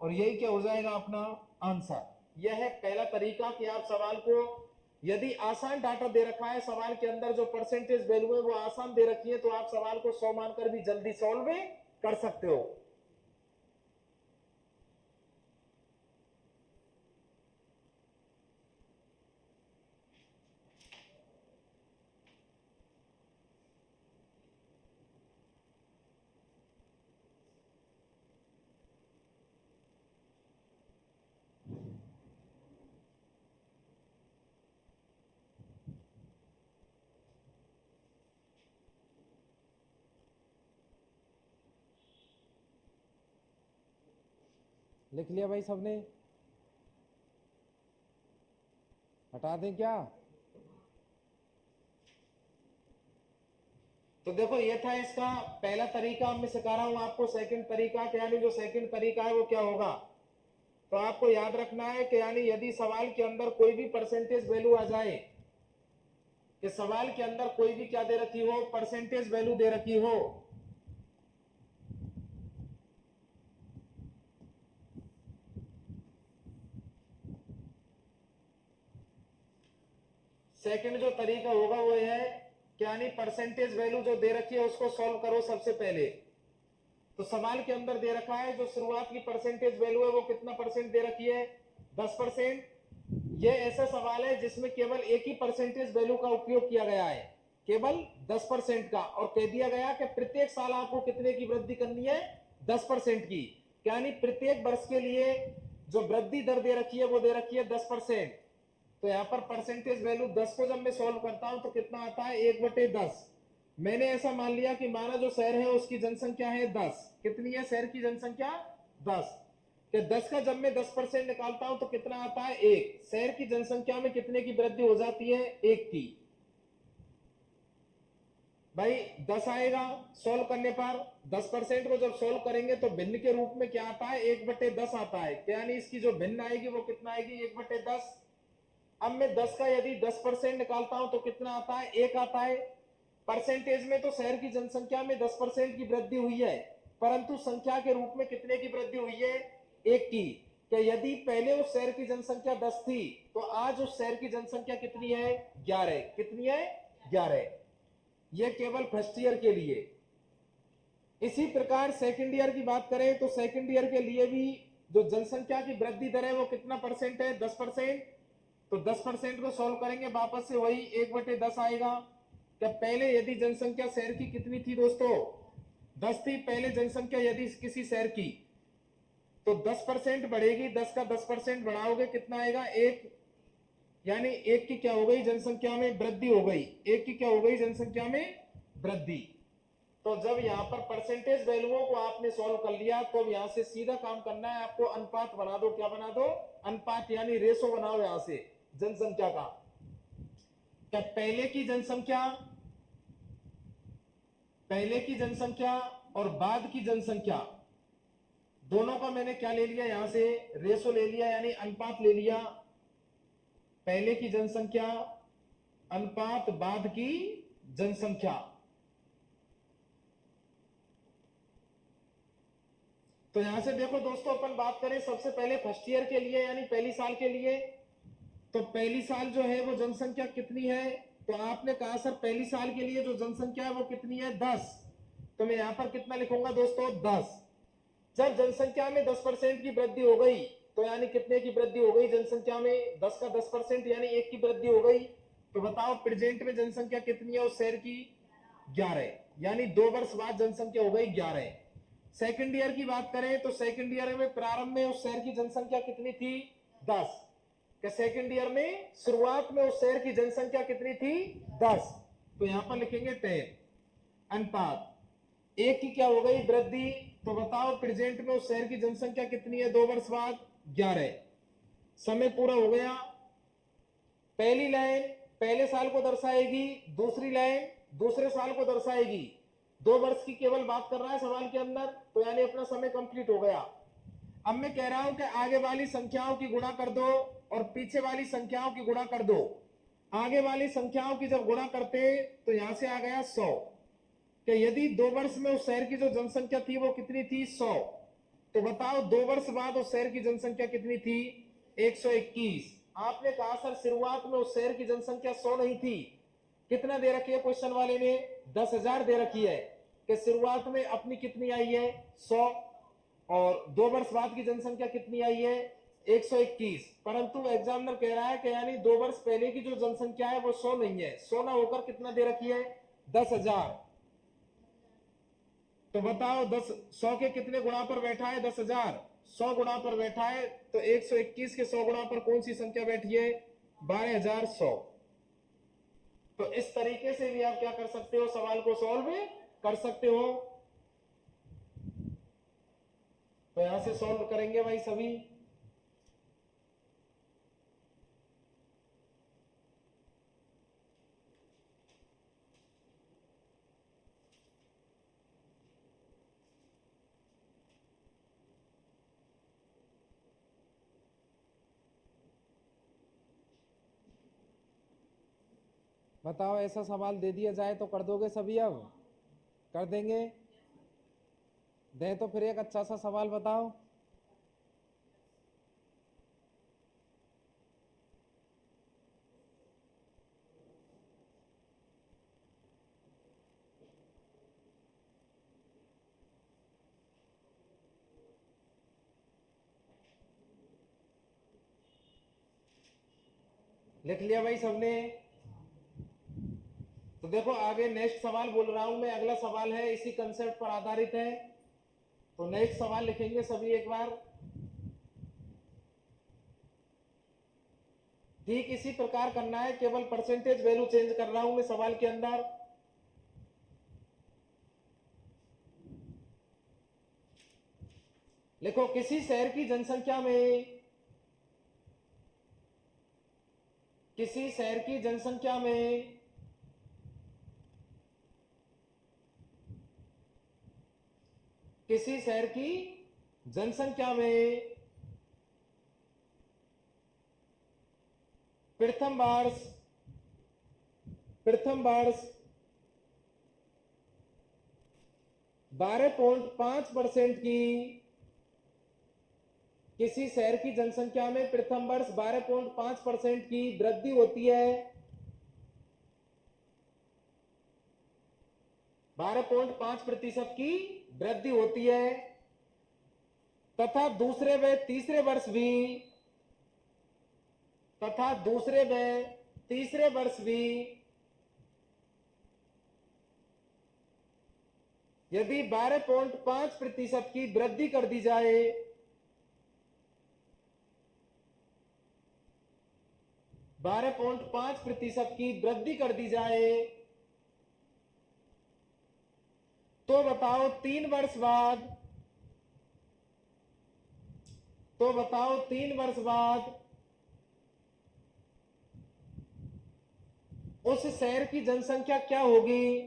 और यही क्या हो जाएगा अपना आंसर। यह है पहला तरीका कि आप सवाल को, यदि आसान डाटा दे रखा है सवाल के अंदर, जो परसेंटेज वैल्यू है वो आसान दे रखी है, तो आप सवाल को 100 मानकर भी जल्दी सॉल्व कर सकते हो। लिख लिया भाई सबने, हटा दें क्या? तो देखो ये था इसका पहला तरीका, मैं सिखा रहा हूं आपको सेकंड तरीका। यानी जो सेकंड तरीका है वो क्या होगा, तो आपको याद रखना है कि यानी यदि सवाल के अंदर कोई भी परसेंटेज वैल्यू आ जाए, कि सवाल के अंदर कोई भी क्या दे रखी हो, परसेंटेज वैल्यू दे रखी हो, सेकंड जो तरीका होगा वो है कि यानी परसेंटेज वैल्यू जो दे रखी है उसको सॉल्व करो सबसे पहले। तो सवाल के अंदर दे रखा है जो शुरुआत की परसेंटेज वैल्यू है वो कितना परसेंट दे रखी है, 10%। ये ऐसा सवाल है जिसमें केवल एक ही परसेंटेज वैल्यू का उपयोग किया गया है, केवल 10% का, और कह दिया गया कि प्रत्येक साल आपको कितने की वृद्धि करनी है, 10% की। यानी प्रत्येक वर्ष के लिए जो वृद्धि दर दे रखी है वो दे रखी है 10%। तो यहां पर परसेंटेज वैल्यू 10 को जब मैं सॉल्व करता हूं तो कितना आता है, 1/10। मैंने ऐसा मान लिया कि माना जो शहर है उसकी जनसंख्या है 10। कितनी है शहर की जनसंख्या, 10। कि 10 का जब मैं 10% निकालता हूं तो कितना आता है, 1। शहर की जनसंख्या में कितने की वृद्धि हो जाती है, 1 की। भाई 10 आएगा सोल्व करने पर, 10% को जब सोल्व करेंगे तो भिन्न के रूप में क्या आता है, 1/10 आता है। यानी इसकी जो भिन्न आएगी वो कितना आएगी, 1/10। अब मैं 10 का यदि 10% निकालता हूं तो कितना आता है, 1 आता है। परसेंटेज में तो शहर की जनसंख्या में 10% की वृद्धि हुई है, परंतु संख्या के रूप में कितने की वृद्धि हुई है, 1 की। कि यदि पहले उस शहर की जनसंख्या 10 थी तो आज उस शहर की जनसंख्या कितनी है, 11। कितनी है, 11। यह केवल फर्स्ट ईयर के लिए। इसी प्रकार सेकंड ईयर की बात करें तो सेकंड ईयर के लिए भी जो जनसंख्या की वृद्धि दर है वो कितना परसेंट है, 10%। तो 10% को सॉल्व करेंगे वापस से वही 1/10 आएगा। क्या पहले यदि जनसंख्या शहर की कितनी थी दोस्तों, 10 थी पहले जनसंख्या यदि किसी शहर की, तो 10% बढ़ेगी, 10 का 10% बढ़ाओगे कितना आएगा, 1। यानी 1 की क्या हो गई, जनसंख्या में वृद्धि हो गई, 1 की क्या हो गई, जनसंख्या में वृद्धि। तो जब यहाँ पर परसेंटेज वैल्यूओं को आपने सॉल्व कर लिया तो अब यहां से सीधा काम करना है आपको, अनुपात बना दो। क्या बना दो, अनुपात, यानी रेशो बनाओ यहां से जनसंख्या का। क्या पहले की जनसंख्या, पहले की जनसंख्या और बाद की जनसंख्या दोनों का मैंने क्या ले लिया, यहां से रेशो ले लिया, यानी अनुपात ले लिया। पहले की जनसंख्या अनुपात बाद की जनसंख्या। तो यहां से देखो दोस्तों, अपन बात करें सबसे पहले फर्स्ट ईयर के लिए, यानी पहली साल के लिए। तो पहली साल जो है वो जनसंख्या कितनी है, तो आपने कहा सर पहली साल के लिए जो जनसंख्या है वो कितनी है, 10। तो मैं यहां पर कितना लिखूंगा दोस्तों, 10। जब जनसंख्या में 10% की वृद्धि हो गई तो यानी कितने की वृद्धि हो गई जनसंख्या में, 10 का 10% यानी 1 की वृद्धि हो गई। तो बताओ प्रेजेंट में जनसंख्या कितनी है उस शहर की, 11। यानी 2 वर्ष बाद जनसंख्या हो गई 11। सेकंड ईयर की बात करें तो सेकंड ईयर में प्रारंभ में उस शहर की जनसंख्या कितनी थी, 10। कि सेकंड ईयर में शुरुआत में उस शहर की जनसंख्या कितनी थी, 10। तो यहां पर लिखेंगे 10। अनुपात 1 की क्या हो गई, वृद्धि। तो बताओ प्रेजेंट में उस शहर की जनसंख्या कितनी है 2 वर्ष बाद, 11। समय पूरा हो गया। पहली लाइन पहले साल को दर्शाएगी, दूसरी लाइन दूसरे साल को दर्शाएगी। 2 वर्ष की केवल बात कर रहा है सवाल के अंदर, तो यानी अपना समय कंप्लीट हो गया। अब मैं कह रहा हूं कि आगे वाली संख्याओं की गुणा कर दो और पीछे वाली संख्याओं की गुणा कर दो। आगे वाली संख्याओं की जब गुणा करते तो यहां से आ गया 100, कि यदि 2 वर्ष में उस शहर की जो जनसंख्या थी वो कितनी थी, 100, तो बताओ 2 वर्ष बाद उस शहर की जनसंख्या कितनी थी, 121। आपने कहा सर शुरुआत में उस शहर की जनसंख्या 100 नहीं थी, कितना दे रखी है क्वेश्चन वाले ने, 10,000 दे रखी है, कि शुरुआत में अपनी कितनी आई है, 100, और 2 वर्ष बाद की जनसंख्या कितनी आई है, 121। परंतु एग्जामिनर कह रहा है कि यानी 2 वर्ष पहले की जो जनसंख्या है वो 100 नहीं है, 100 ना होकर कितना दे रखी है, 10,000। तो बताओ 100 के कितने गुणा पर बैठा है, 10,000, 100 गुणा पर बैठा है, तो 121 के 100 गुणा पर कौन सी संख्या बैठी है, 12,100। तो इस तरीके से भी आप क्या कर सकते हो, सवाल को सॉल्व कर सकते हो। तो यहां से सॉल्व करेंगे भाई सभी। बताओ ऐसा सवाल दे दिया जाए तो कर दोगे सभी, अब कर देंगे, दे तो फिर एक अच्छा सा सवाल बताओ। लिख लिया भाई सबने? तो देखो आगे नेक्स्ट सवाल बोल रहा हूं मैं, अगला सवाल है इसी कंसेप्ट पर आधारित है। तो नेक्स्ट सवाल लिखेंगे सभी एक बार। ठीक इसी प्रकार करना है, केवल परसेंटेज वैल्यू चेंज कर रहा हूं मैं सवाल के अंदर। लिखो किसी शहर की जनसंख्या में, किसी शहर की जनसंख्या में किसी शहर की जनसंख्या में प्रथम वर्ष 12.5% की, किसी शहर की जनसंख्या में प्रथम वर्ष 12.5% की वृद्धि होती है, 12.5% की वृद्धि होती है, तथा दूसरे व तीसरे वर्ष भी, तथा दूसरे व तीसरे वर्ष भी यदि 12.5% की वृद्धि कर दी जाए, 12.5% की वृद्धि कर दी जाए, तो बताओ 3 वर्ष बाद, तो बताओ 3 वर्ष बाद उस शहर की जनसंख्या क्या होगी,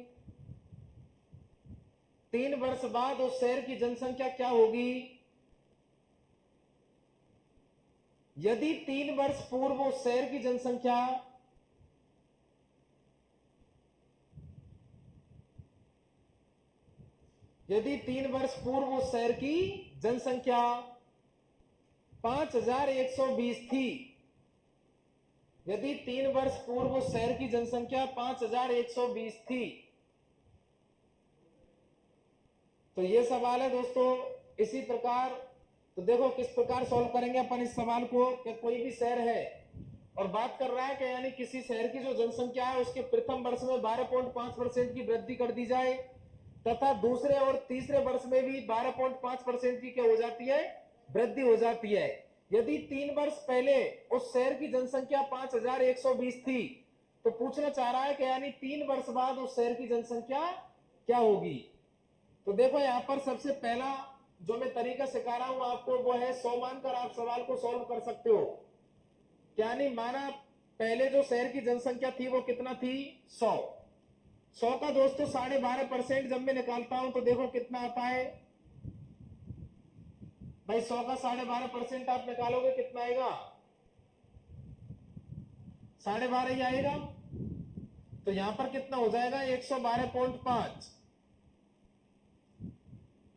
3 वर्ष बाद उस शहर की जनसंख्या क्या होगी, यदि 3 वर्ष पूर्व उस शहर की जनसंख्या, यदि 3 वर्ष पूर्व उस शहर की जनसंख्या 5,120 थी, यदि 3 वर्ष पूर्व उस शहर की जनसंख्या 5,120 थी, तो ये सवाल है दोस्तों। इसी प्रकार तो देखो किस प्रकार सॉल्व करेंगे अपन इस सवाल को, कि कोई भी शहर है और बात कर रहा है कि यानी किसी शहर की जो जनसंख्या है उसके प्रथम वर्ष में 12.5% की वृद्धि कर दी जाए, तथा दूसरे और तीसरे वर्ष में भी 12.5% की क्या हो जाती है, वृद्धि हो जाती है। यदि 3 वर्ष पहले उस शहर की जनसंख्या 5,120 थी, तो पूछना चाह रहा है कि यानी 3 वर्ष बाद उस शहर की जनसंख्या क्या होगी। तो देखो यहां पर सबसे पहला जो मैं तरीका सिखा रहा हूं आपको वो है 100 मानकर आप सवाल को सॉल्व कर सकते हो। यानी माना पहले जो शहर की जनसंख्या थी वो कितना थी, 100, 100 का दोस्तों 12.5% जब मैं निकालता हूं तो देखो कितना आता है भाई। 100 का 12.5% आप निकालोगे कितना आएगा? 12.5 ही आएगा। तो यहां पर कितना हो जाएगा? 112.5।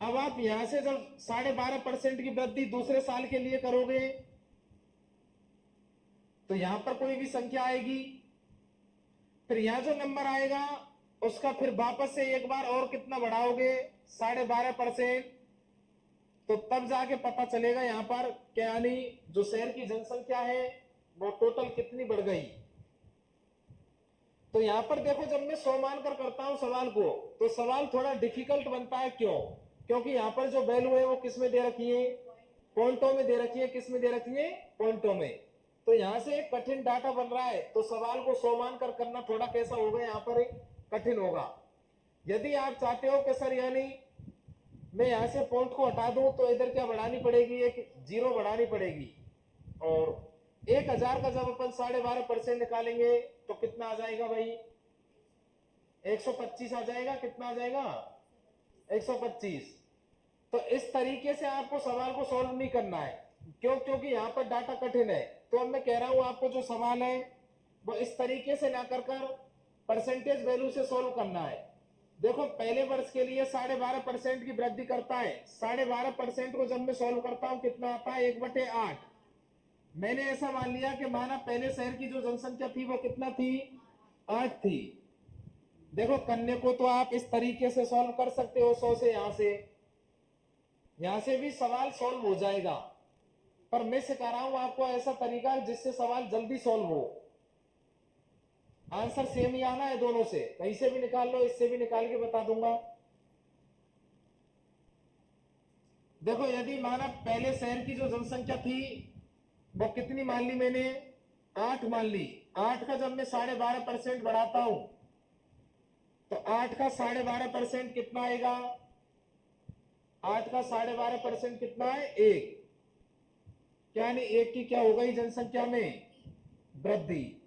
अब आप यहां से जब 12.5% की वृद्धि दूसरे साल के लिए करोगे तो यहां पर कोई भी संख्या आएगी, फिर यहां जो नंबर आएगा उसका फिर वापस से एक बार और कितना बढ़ाओगे? 12.5%। तो तब जाके पता चलेगा यहां पर क्या, यानी जो शहर की जनसंख्या है वो टोटल कितनी बढ़ गई। तो यहां पर देखो जब मैं 100 मानकर करता हूं सवाल को तो सवाल थोड़ा डिफिकल्ट बनता है। क्यों? क्योंकि यहां पर जो वैल्यू है वो किस में दे रखी है? पॉइंटों में दे रखी है। किस में दे रखी है? पॉइंटों में। तो यहां से एक कठिन डाटा बन रहा है, तो सवाल को 100 मानकर करना थोड़ा कैसा होगा, यहां पर कठिन होगा। यदि आप चाहते हो कि सर यानी मैं यहां से पॉइंट को हटा दूं तो इधर क्या बढ़ानी पड़ेगी? एक जीरो बढ़ानी पड़ेगी। और 1000 का जब अपन 12.5% निकालेंगे तो कितना आ जाएगा भाई? 125 आ जाएगा। कितना आ जाएगा? 125। तो इस तरीके से आपको सवाल को सॉल्व नहीं करना है। क्यों? क्योंकि यहां पर डाटा कठिन है। तो अब मैं कह रहा हूं आपको जो सवाल है वो इस तरीके से ना कर परसेंटेज वैल्यू से सॉल्व करना है। देखो पहले वर्ष के लिए 12.5% की वृद्धि करता है। 12.5% को जब मैं सॉल्व करता हूं कितना आता है? 1/8। मैंने ऐसा मान लिया कि माना पहले शहर की जो जनसंख्या थी वो कितना थी? 8 थी। देखो करने को तो आप इस तरीके से सॉल्व कर सकते हो, 100 से यहां से भी सवाल सॉल्व हो जाएगा। पर मैं सिखा रहा हूं आपको ऐसा तरीका जिससे सवाल जल्दी सॉल्व हो। आंसर सेम ही आना है दोनों से, कहीं से भी निकाल लो, इससे भी निकाल के बता दूंगा। देखो यदि माना पहले शहर की जो जनसंख्या थी वो कितनी मान ली मैंने? 8 मान ली। 8 का जब मैं 12.5% बढ़ाता हूं तो 8 का 12.5% कितना आएगा? 8 का 12.5% कितना है? 1। क्या यानी 1 की क्या हो गई जनसंख्या में? वृद्धि।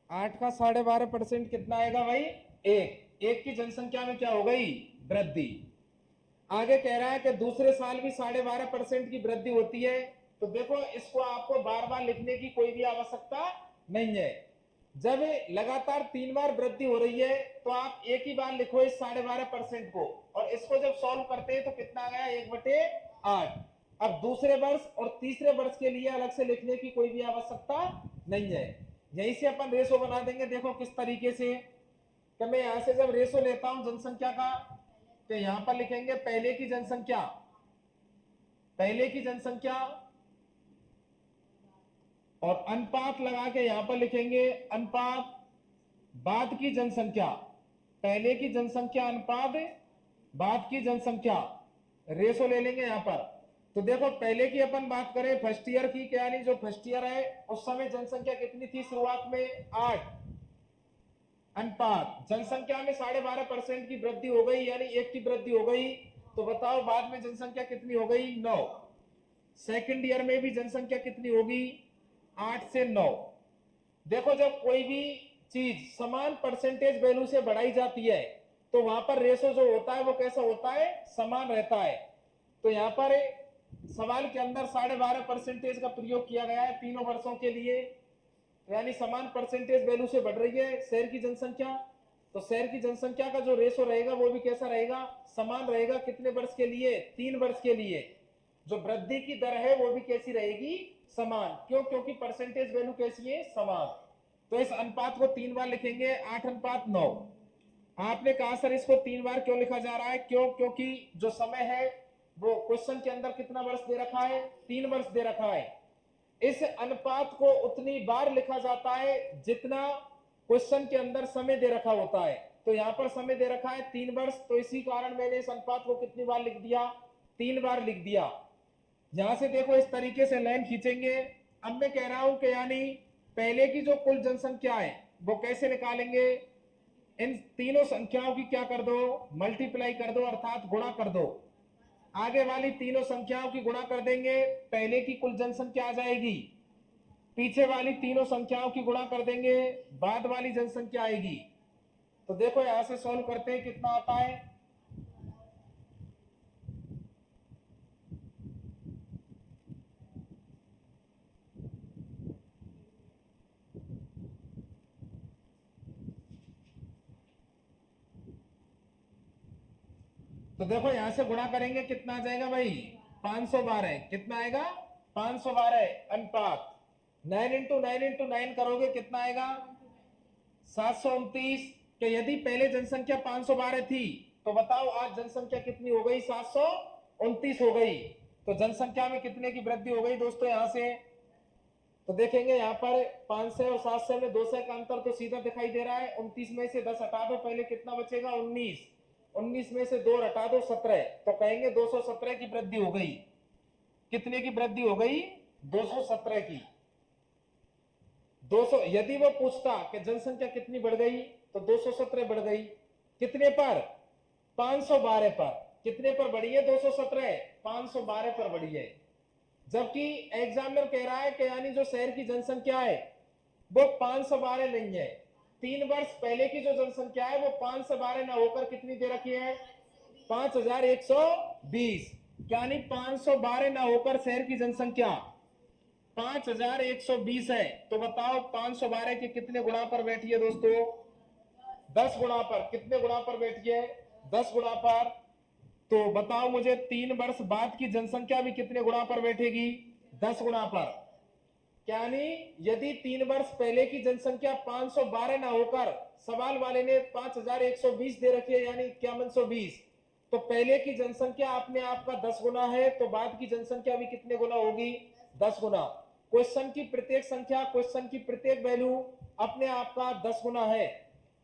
आठ का 12.5% कितना आएगा भाई? 1। 1 की जनसंख्या में क्या हो गई? वृद्धि। आगे कह रहा है कि दूसरे साल भी 12.5% की वृद्धि होती है। तो देखो इसको आपको बार बार लिखने की कोई भी आवश्यकता नहीं है। जब लगातार 3 बार वृद्धि हो रही है तो आप एक ही बार लिखो इस 12.5% को, और इसको जब सॉल्व करते हैं तो कितना आ गया? 1/8। अब दूसरे वर्ष और तीसरे वर्ष के लिए अलग से लिखने की कोई भी आवश्यकता नहीं है। यहीं से अपन रेशो बना देंगे। देखो किस तरीके से कि मैं यहां से जब रेशो लेता हूं जनसंख्या का तो यहां पर लिखेंगे पहले की जनसंख्या, पहले की जनसंख्या, और अनुपात लगा के यहां पर लिखेंगे अनुपात बाद की जनसंख्या। पहले की जनसंख्या अनुपात बाद की जनसंख्या, रेशो ले लेंगे यहां पर। तो देखो पहले की अपन बात करें फर्स्ट ईयर की, क्या यानी जो फर्स्ट ईयर है उस समय जनसंख्या कितनी थी? शुरुआत में 8। अनुपात जनसंख्या में 12.5% की वृद्धि हो गई, यानी 1 की वृद्धि हो गई। तो बताओ बाद में जनसंख्या कितनी हो गई? 9। सेकंड ईयर में भी जनसंख्या कितनी होगी? 8 से 9। देखो जब कोई भी चीज समान परसेंटेज वैल्यू से बढ़ाई जाती है तो वहां पर रेशो जो होता है वो कैसा होता है? समान रहता है। तो यहां पर सवाल के अंदर 12.5% का प्रयोग किया गया है तीनों वर्षों के लिए, यानी समान परसेंटेज वैल्यू से बढ़ रही है शहर की जनसंख्या। तो शहर की जनसंख्या का जो रेशो रहेगा वो भी कैसा रहेगा? समान रहेगा। कितने वर्ष के लिए? 3 वर्ष के लिए। जो वृद्धि की दर है वो भी कैसी रहेगी? समान। क्यों? क्योंकि परसेंटेज वैल्यू कैसी है? समान। तो इस अनुपात को 3 बार लिखेंगे, 8:9। आपने कहा सर इसको 3 बार क्यों लिखा जा रहा है? क्यों? क्योंकि जो समय है वो क्वेश्चन के अंदर कितना वर्ष दे रखा है? 3 वर्ष दे रखा है। इस अनुपात को उतनी बार लिखा जाता है जितना क्वेश्चन के अंदर समय दे रखा होता है। तो यहाँ पर समय दे रखा है 3 वर्ष, तो इसी कारण मैंने इस अनुपात को कितनी बार लिख दिया, 3 बार लिख दिया। यहां से देखो इस तरीके से लाइन खींचेंगे। अब मैं कह रहा हूं कि यानी पहले की जो कुल जनसंख्या है वो कैसे निकालेंगे, इन तीनों संख्याओं की क्या कर दो, मल्टीप्लाई कर दो, अर्थात गुणा कर दो। आगे वाली तीनों संख्याओं की गुणा कर देंगे, पहले की कुल जनसंख्या आ जाएगी, पीछे वाली तीनों संख्याओं की गुणा कर देंगे, बाद वाली जनसंख्या आएगी। तो देखो यहां से सॉल्व करते हैं कितना आता है। तो देखो यहां से गुणा करेंगे कितना आ जाएगा भाई, 512। कितना आएगा, 512 अनुपात 9 इंटू 9 इंटू 9 करोगे कितना आएगा, 729। तो यदि पहले जनसंख्या 512 थी तो बताओ आज जनसंख्या कितनी हो गई, 729 हो गई। तो जनसंख्या में कितने की वृद्धि हो गई दोस्तों यहां से, तो देखेंगे यहाँ पर 500 और 700 में 200 का अंतर तो सीधा दिखाई दे रहा है। 29 में से 10 हटा दो, पहले कितना बचेगा 19, 19 में से 2 हटा दो 17, तो कहेंगे 217 की वृद्धि हो गई। कितने की वृद्धि हो गई, 217 की। 200, यदि वो पूछता कि जनसंख्या कितनी बढ़ गई तो 217 बढ़ गई। कितने पर, 512 पर। कितने पर बढ़ी है 217, 512 पर बढ़ी है। जबकि एग्जामिनर कह रहा है कि यानी जो शहर की जनसंख्या है वो 512 नहीं है, 3 वर्ष पहले की जो जनसंख्या है वो 512 ना होकर कितनी दे रखी है, 5120। यानी 512 ना होकर शहर की जनसंख्या 5120 है। तो बताओ 512 के कितने गुणा पर बैठी है दोस्तों, 10 गुणा पर। कितने गुणा पर बैठी है, 10 गुणा पर। तो बताओ मुझे 3 वर्ष बाद की जनसंख्या भी कितने गुणा पर बैठेगी, 10 गुणा पर। यानी यदि 3 वर्ष पहले की जनसंख्या 512 ना होकर सवाल वाले ने 5120 दे रखी है यानी 5120, तो पहले की जनसंख्या अपने आप का 10 गुना है, तो बाद की जनसंख्या भी कितने गुना होगी, 10 गुना। क्वेश्चन की प्रत्येक संख्या, क्वेश्चन की प्रत्येक वैल्यू अपने आप का 10 गुना है।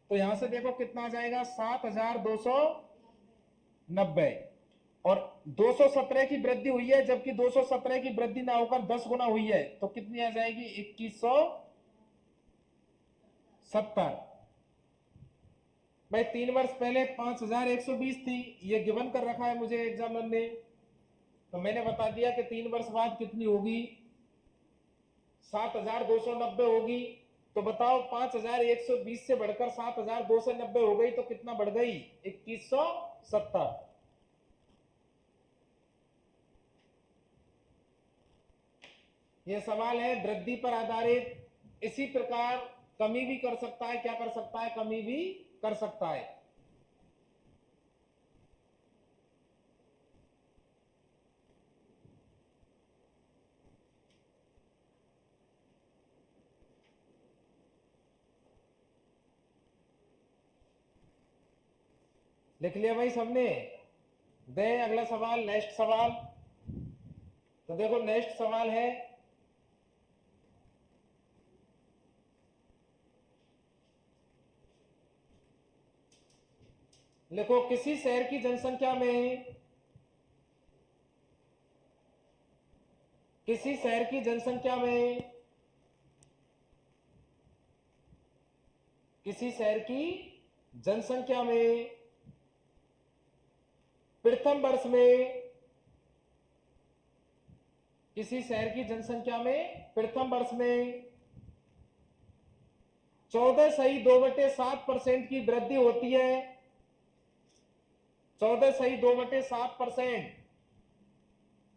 तो यहां से देखो कितना आ जाएगा, 7290। और 217 की वृद्धि हुई है, जबकि 217 की वृद्धि ना होकर 10 गुना हुई है, तो कितनी आ जाएगी, 2170। भाई 3 वर्ष पहले 5120 थी, ये गिवन कर रखा है मुझे एग्जामिनर ने, तो मैंने बता दिया कि 3 वर्ष बाद कितनी होगी, 7290 होगी। तो बताओ 5120 से बढ़कर 7290 हो गई, तो कितना बढ़ गई, 2170। यह सवाल है वृद्धि पर आधारित। इसी प्रकार कमी भी कर सकता है, क्या कर सकता है, कमी भी कर सकता है। लिख लिया भाई सबने, दे अगला सवाल, नेक्स्ट सवाल। तो देखो नेक्स्ट सवाल है, लिखो किसी शहर की जनसंख्या में, किसी शहर की जनसंख्या में, किसी शहर की जनसंख्या में प्रथम वर्ष में, किसी शहर की जनसंख्या में प्रथम वर्ष में 14.2/7% की वृद्धि होती है। 14.2/7%।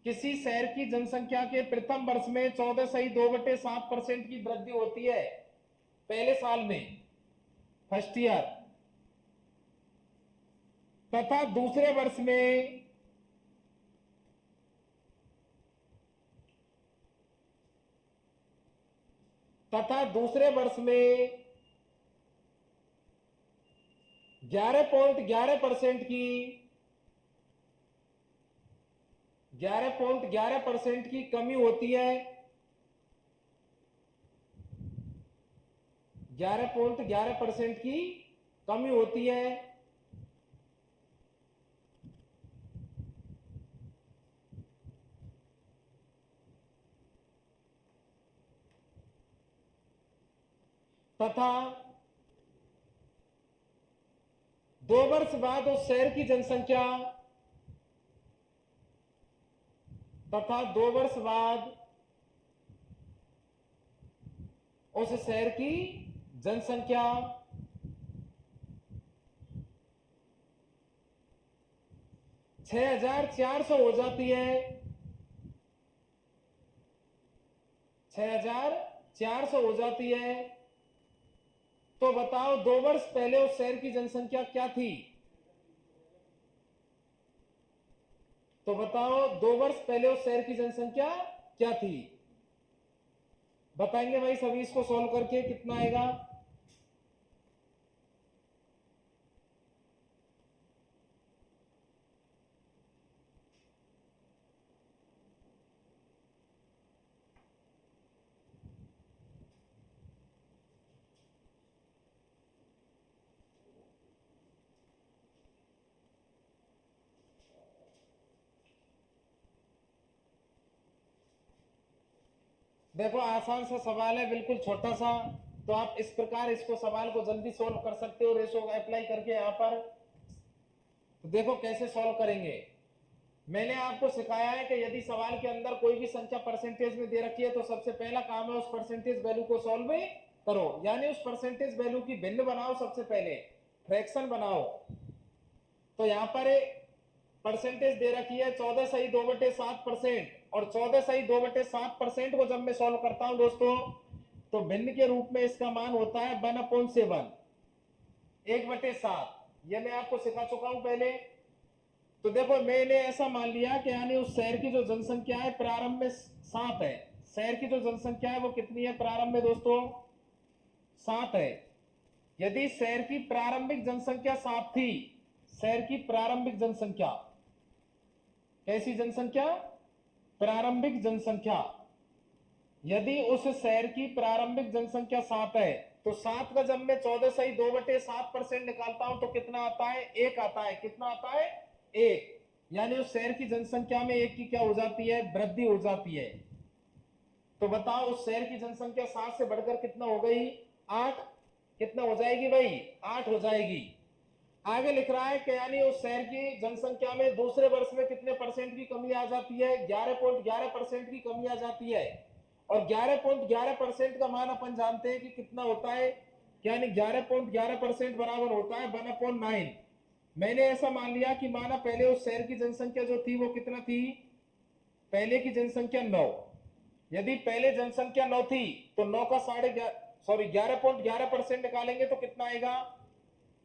किसी शहर की जनसंख्या के प्रथम वर्ष में 14.2/7% की वृद्धि होती है, पहले साल में, फर्स्ट ईयर। तथा दूसरे वर्ष में तथा दूसरे वर्ष में 11.11% की 11.11% की कमी होती है। 11.11% की कमी होती है तथा 2 वर्ष बाद उस शहर की जनसंख्या तथा 2 वर्ष बाद उस शहर की जनसंख्या 6,400 हो जाती है, 6,400 हो जाती है। तो बताओ 2 वर्ष पहले उस शहर की जनसंख्या क्या थी? तो बताओ 2 वर्ष पहले उस शहर की जनसंख्या क्या थी? बताएंगे भाई सभी इसको सॉल्व करके कितना आएगा? देखो आसान सा सवाल है, बिल्कुल छोटा सा। तो आप इस प्रकार इसको सवाल को जल्दी सॉल्व कर सकते हो रेशो अप्लाई करके यहां पर। तो देखो कैसे सॉल्व करेंगे। मैंने आपको सिखाया है कि यदि सवाल के अंदर कोई भी संख्या परसेंटेज में दे रखी है तो सबसे पहला काम है उस परसेंटेज वैल्यू को सॉल्व करो, यानी उस परसेंटेज वैल्यू की भिन्न बनाओ, सबसे पहले फ्रैक्शन बनाओ। तो यहां पर परसेंटेज दे रखी है 14.2/7%, और 14.2/7% को जब मैं सॉल्व करता हूं दोस्तों तो भिन्न के रूप में इसका मान होता है 1/7, 1/7। ये मैं आपको सिखा चुका हूं पहले। तो देखो मैंने ऐसा मान लिया कि यानी उस शहर की जो जनसंख्या है प्रारंभ में 7 है। शहर की जो जनसंख्या है वो कितनी है प्रारंभ में दोस्तों? 7 है। यदि शहर की प्रारंभिक जनसंख्या 7 थी, शहर की प्रारंभिक जनसंख्या, कैसी जनसंख्या? प्रारंभिक जनसंख्या। यदि उस शहर की प्रारंभिक जनसंख्या 7 है तो 7 का जब मैं 14.2/7% निकालता हूं तो कितना आता है? 1 आता है। कितना आता है? 1। यानी उस शहर की जनसंख्या में 1 की क्या हो जाती है? वृद्धि हो जाती है। तो बताओ उस शहर की जनसंख्या 7 से बढ़कर कितना हो गई? 8। कितना हो जाएगी भाई? 8 हो जाएगी। आगे लिख रहा है कि यानी उस शहर की जनसंख्या में दूसरे वर्ष में कितने परसेंट की कमी आ जाती है? 11.11% की कमी आ जाती है। और 11.11% का मान अपन जानते हैं कि कितना होता है, यानी 11.11% बराबर होता है 1/9। मैंने ऐसा मान लिया कि माना पहले उस शहर की जनसंख्या जो थी वो कितना थी? पहले की जनसंख्या 9। यदि पहले जनसंख्या 9 थी तो 9 का 11.11% निकालेंगे तो कितना आएगा?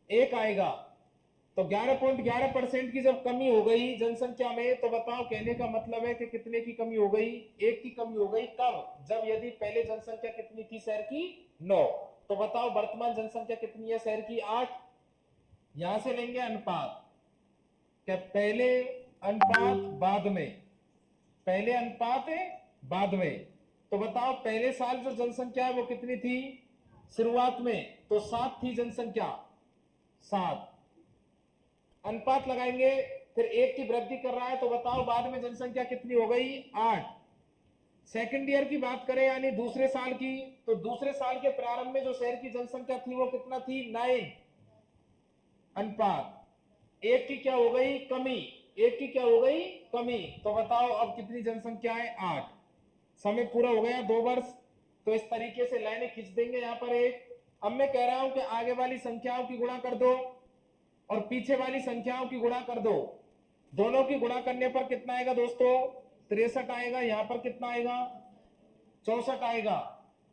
1 आएगा। तो 11.11% की जब कमी हो गई जनसंख्या में तो बताओ कहने का मतलब है कि कितने की कमी हो गई? 1 की कमी हो गई। कब? जब यदि पहले जनसंख्या कितनी थी शहर की? 9। तो बताओ वर्तमान जनसंख्या कितनी है शहर की? 8। यहां से लेंगे अनुपात, क्या पहले अनुपात बाद में, पहले अनुपात है बाद में। तो बताओ पहले साल जो जनसंख्या है वो कितनी थी शुरुआत में? तो 7 थी जनसंख्या, 7। अनुपात लगाएंगे, फिर 1 की वृद्धि कर रहा है तो बताओ बाद में जनसंख्या कितनी हो गई? 8। सेकंड ईयर की बात करें यानी दूसरे साल की, तो दूसरे साल के प्रारंभ में जो शहर की जनसंख्या थी वो कितना थी? 9। अनुपात 1 की क्या हो गई? कमी। 1 की क्या हो गई? कमी। तो बताओ अब कितनी जनसंख्या है? 8। समय पूरा हो गया 2 वर्ष। तो इस तरीके से लाइनें खींच देंगे यहां पर एक। अब मैं कह रहा हूं कि आगे वाली संख्याओं की गुणा कर दो और पीछे वाली संख्याओं की गुणा कर दो। दोनों की गुणा करने पर कितना आएगा दोस्तों? 63 आएगा। यहां पर कितना आएगा? 64 आएगा।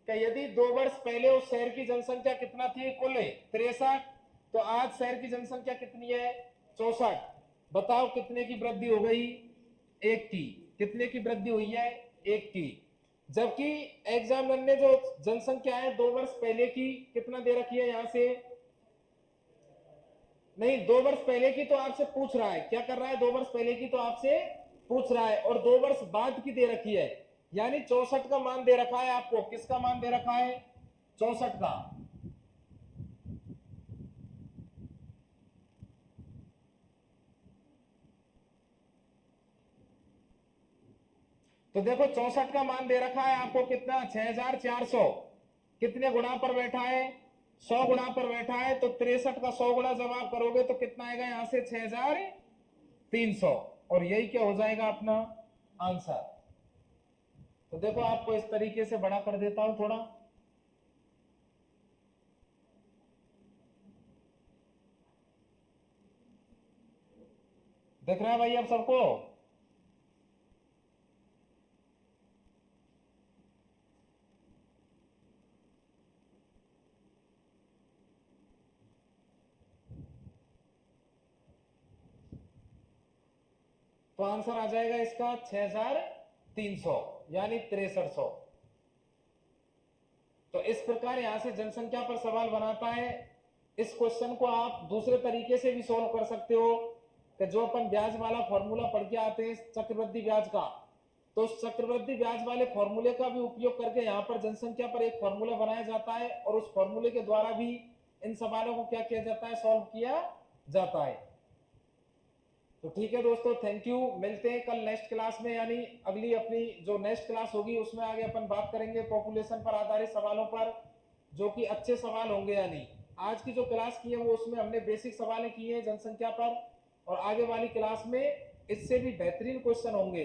क्या यदि 2 वर्ष पहले उस शहर की जनसंख्या कितना थी? कुल 63। तो आज शहर की जनसंख्या कितनी है? 64। बताओ कितने की वृद्धि हो गई? 1 की। कितने की वृद्धि हुई है? 1 की। जबकि एग्जामिनर ने जो जनसंख्या है 2 वर्ष पहले की कितना दे रखी है? यहां से नहीं, 2 वर्ष पहले की तो आपसे पूछ रहा है। क्या कर रहा है? 2 वर्ष पहले की तो आपसे पूछ रहा है, और 2 वर्ष बाद की दे रखी है, यानी 64 का मान दे रखा है आपको। किसका मान दे रखा है? 64 का। तो देखो 64 का मान दे रखा है आपको कितना, 6400, कितने गुणा पर बैठा है, 100 गुणा पर बैठा है। तो 63 का 100 गुणा जब आप करोगे तो कितना आएगा यहां से, 6300, और यही क्या हो जाएगा अपना आंसर। तो देखो आपको इस तरीके से बड़ा कर देता हूं थोड़ा। दिख रहा है भाई अब सबको? तो आंसर आ जाएगा इसका 6300 यानी 6300। तो इस प्रकार यहां से जनसंख्या पर सवाल बनाता है। इस क्वेश्चन को आप दूसरे तरीके से भी सॉल्व कर सकते हो कि जो अपन ब्याज वाला फॉर्मूला पढ़ के आते हैं चक्रवृद्धि ब्याज का, तो उस चक्रवृद्धि ब्याज वाले फॉर्मूले का भी उपयोग करके यहाँ पर जनसंख्या पर एक फॉर्मूला बनाया जाता है और उस फॉर्मूले के द्वारा भी इन सवालों को क्या किया जाता है, सॉल्व किया जाता है। तो ठीक है दोस्तों, थैंक यू। मिलते हैं कल नेक्स्ट क्लास में, यानी अगली अपनी जो नेक्स्ट क्लास होगी उसमें आगे अपन बात करेंगे पॉपुलेशन पर आधारित सवालों पर, जो कि अच्छे सवाल होंगे। यानी आज की जो क्लास की है वो उसमें हमने बेसिक सवाल किए हैं जनसंख्या पर, और आगे वाली क्लास में इससे भी बेहतरीन क्वेश्चन होंगे।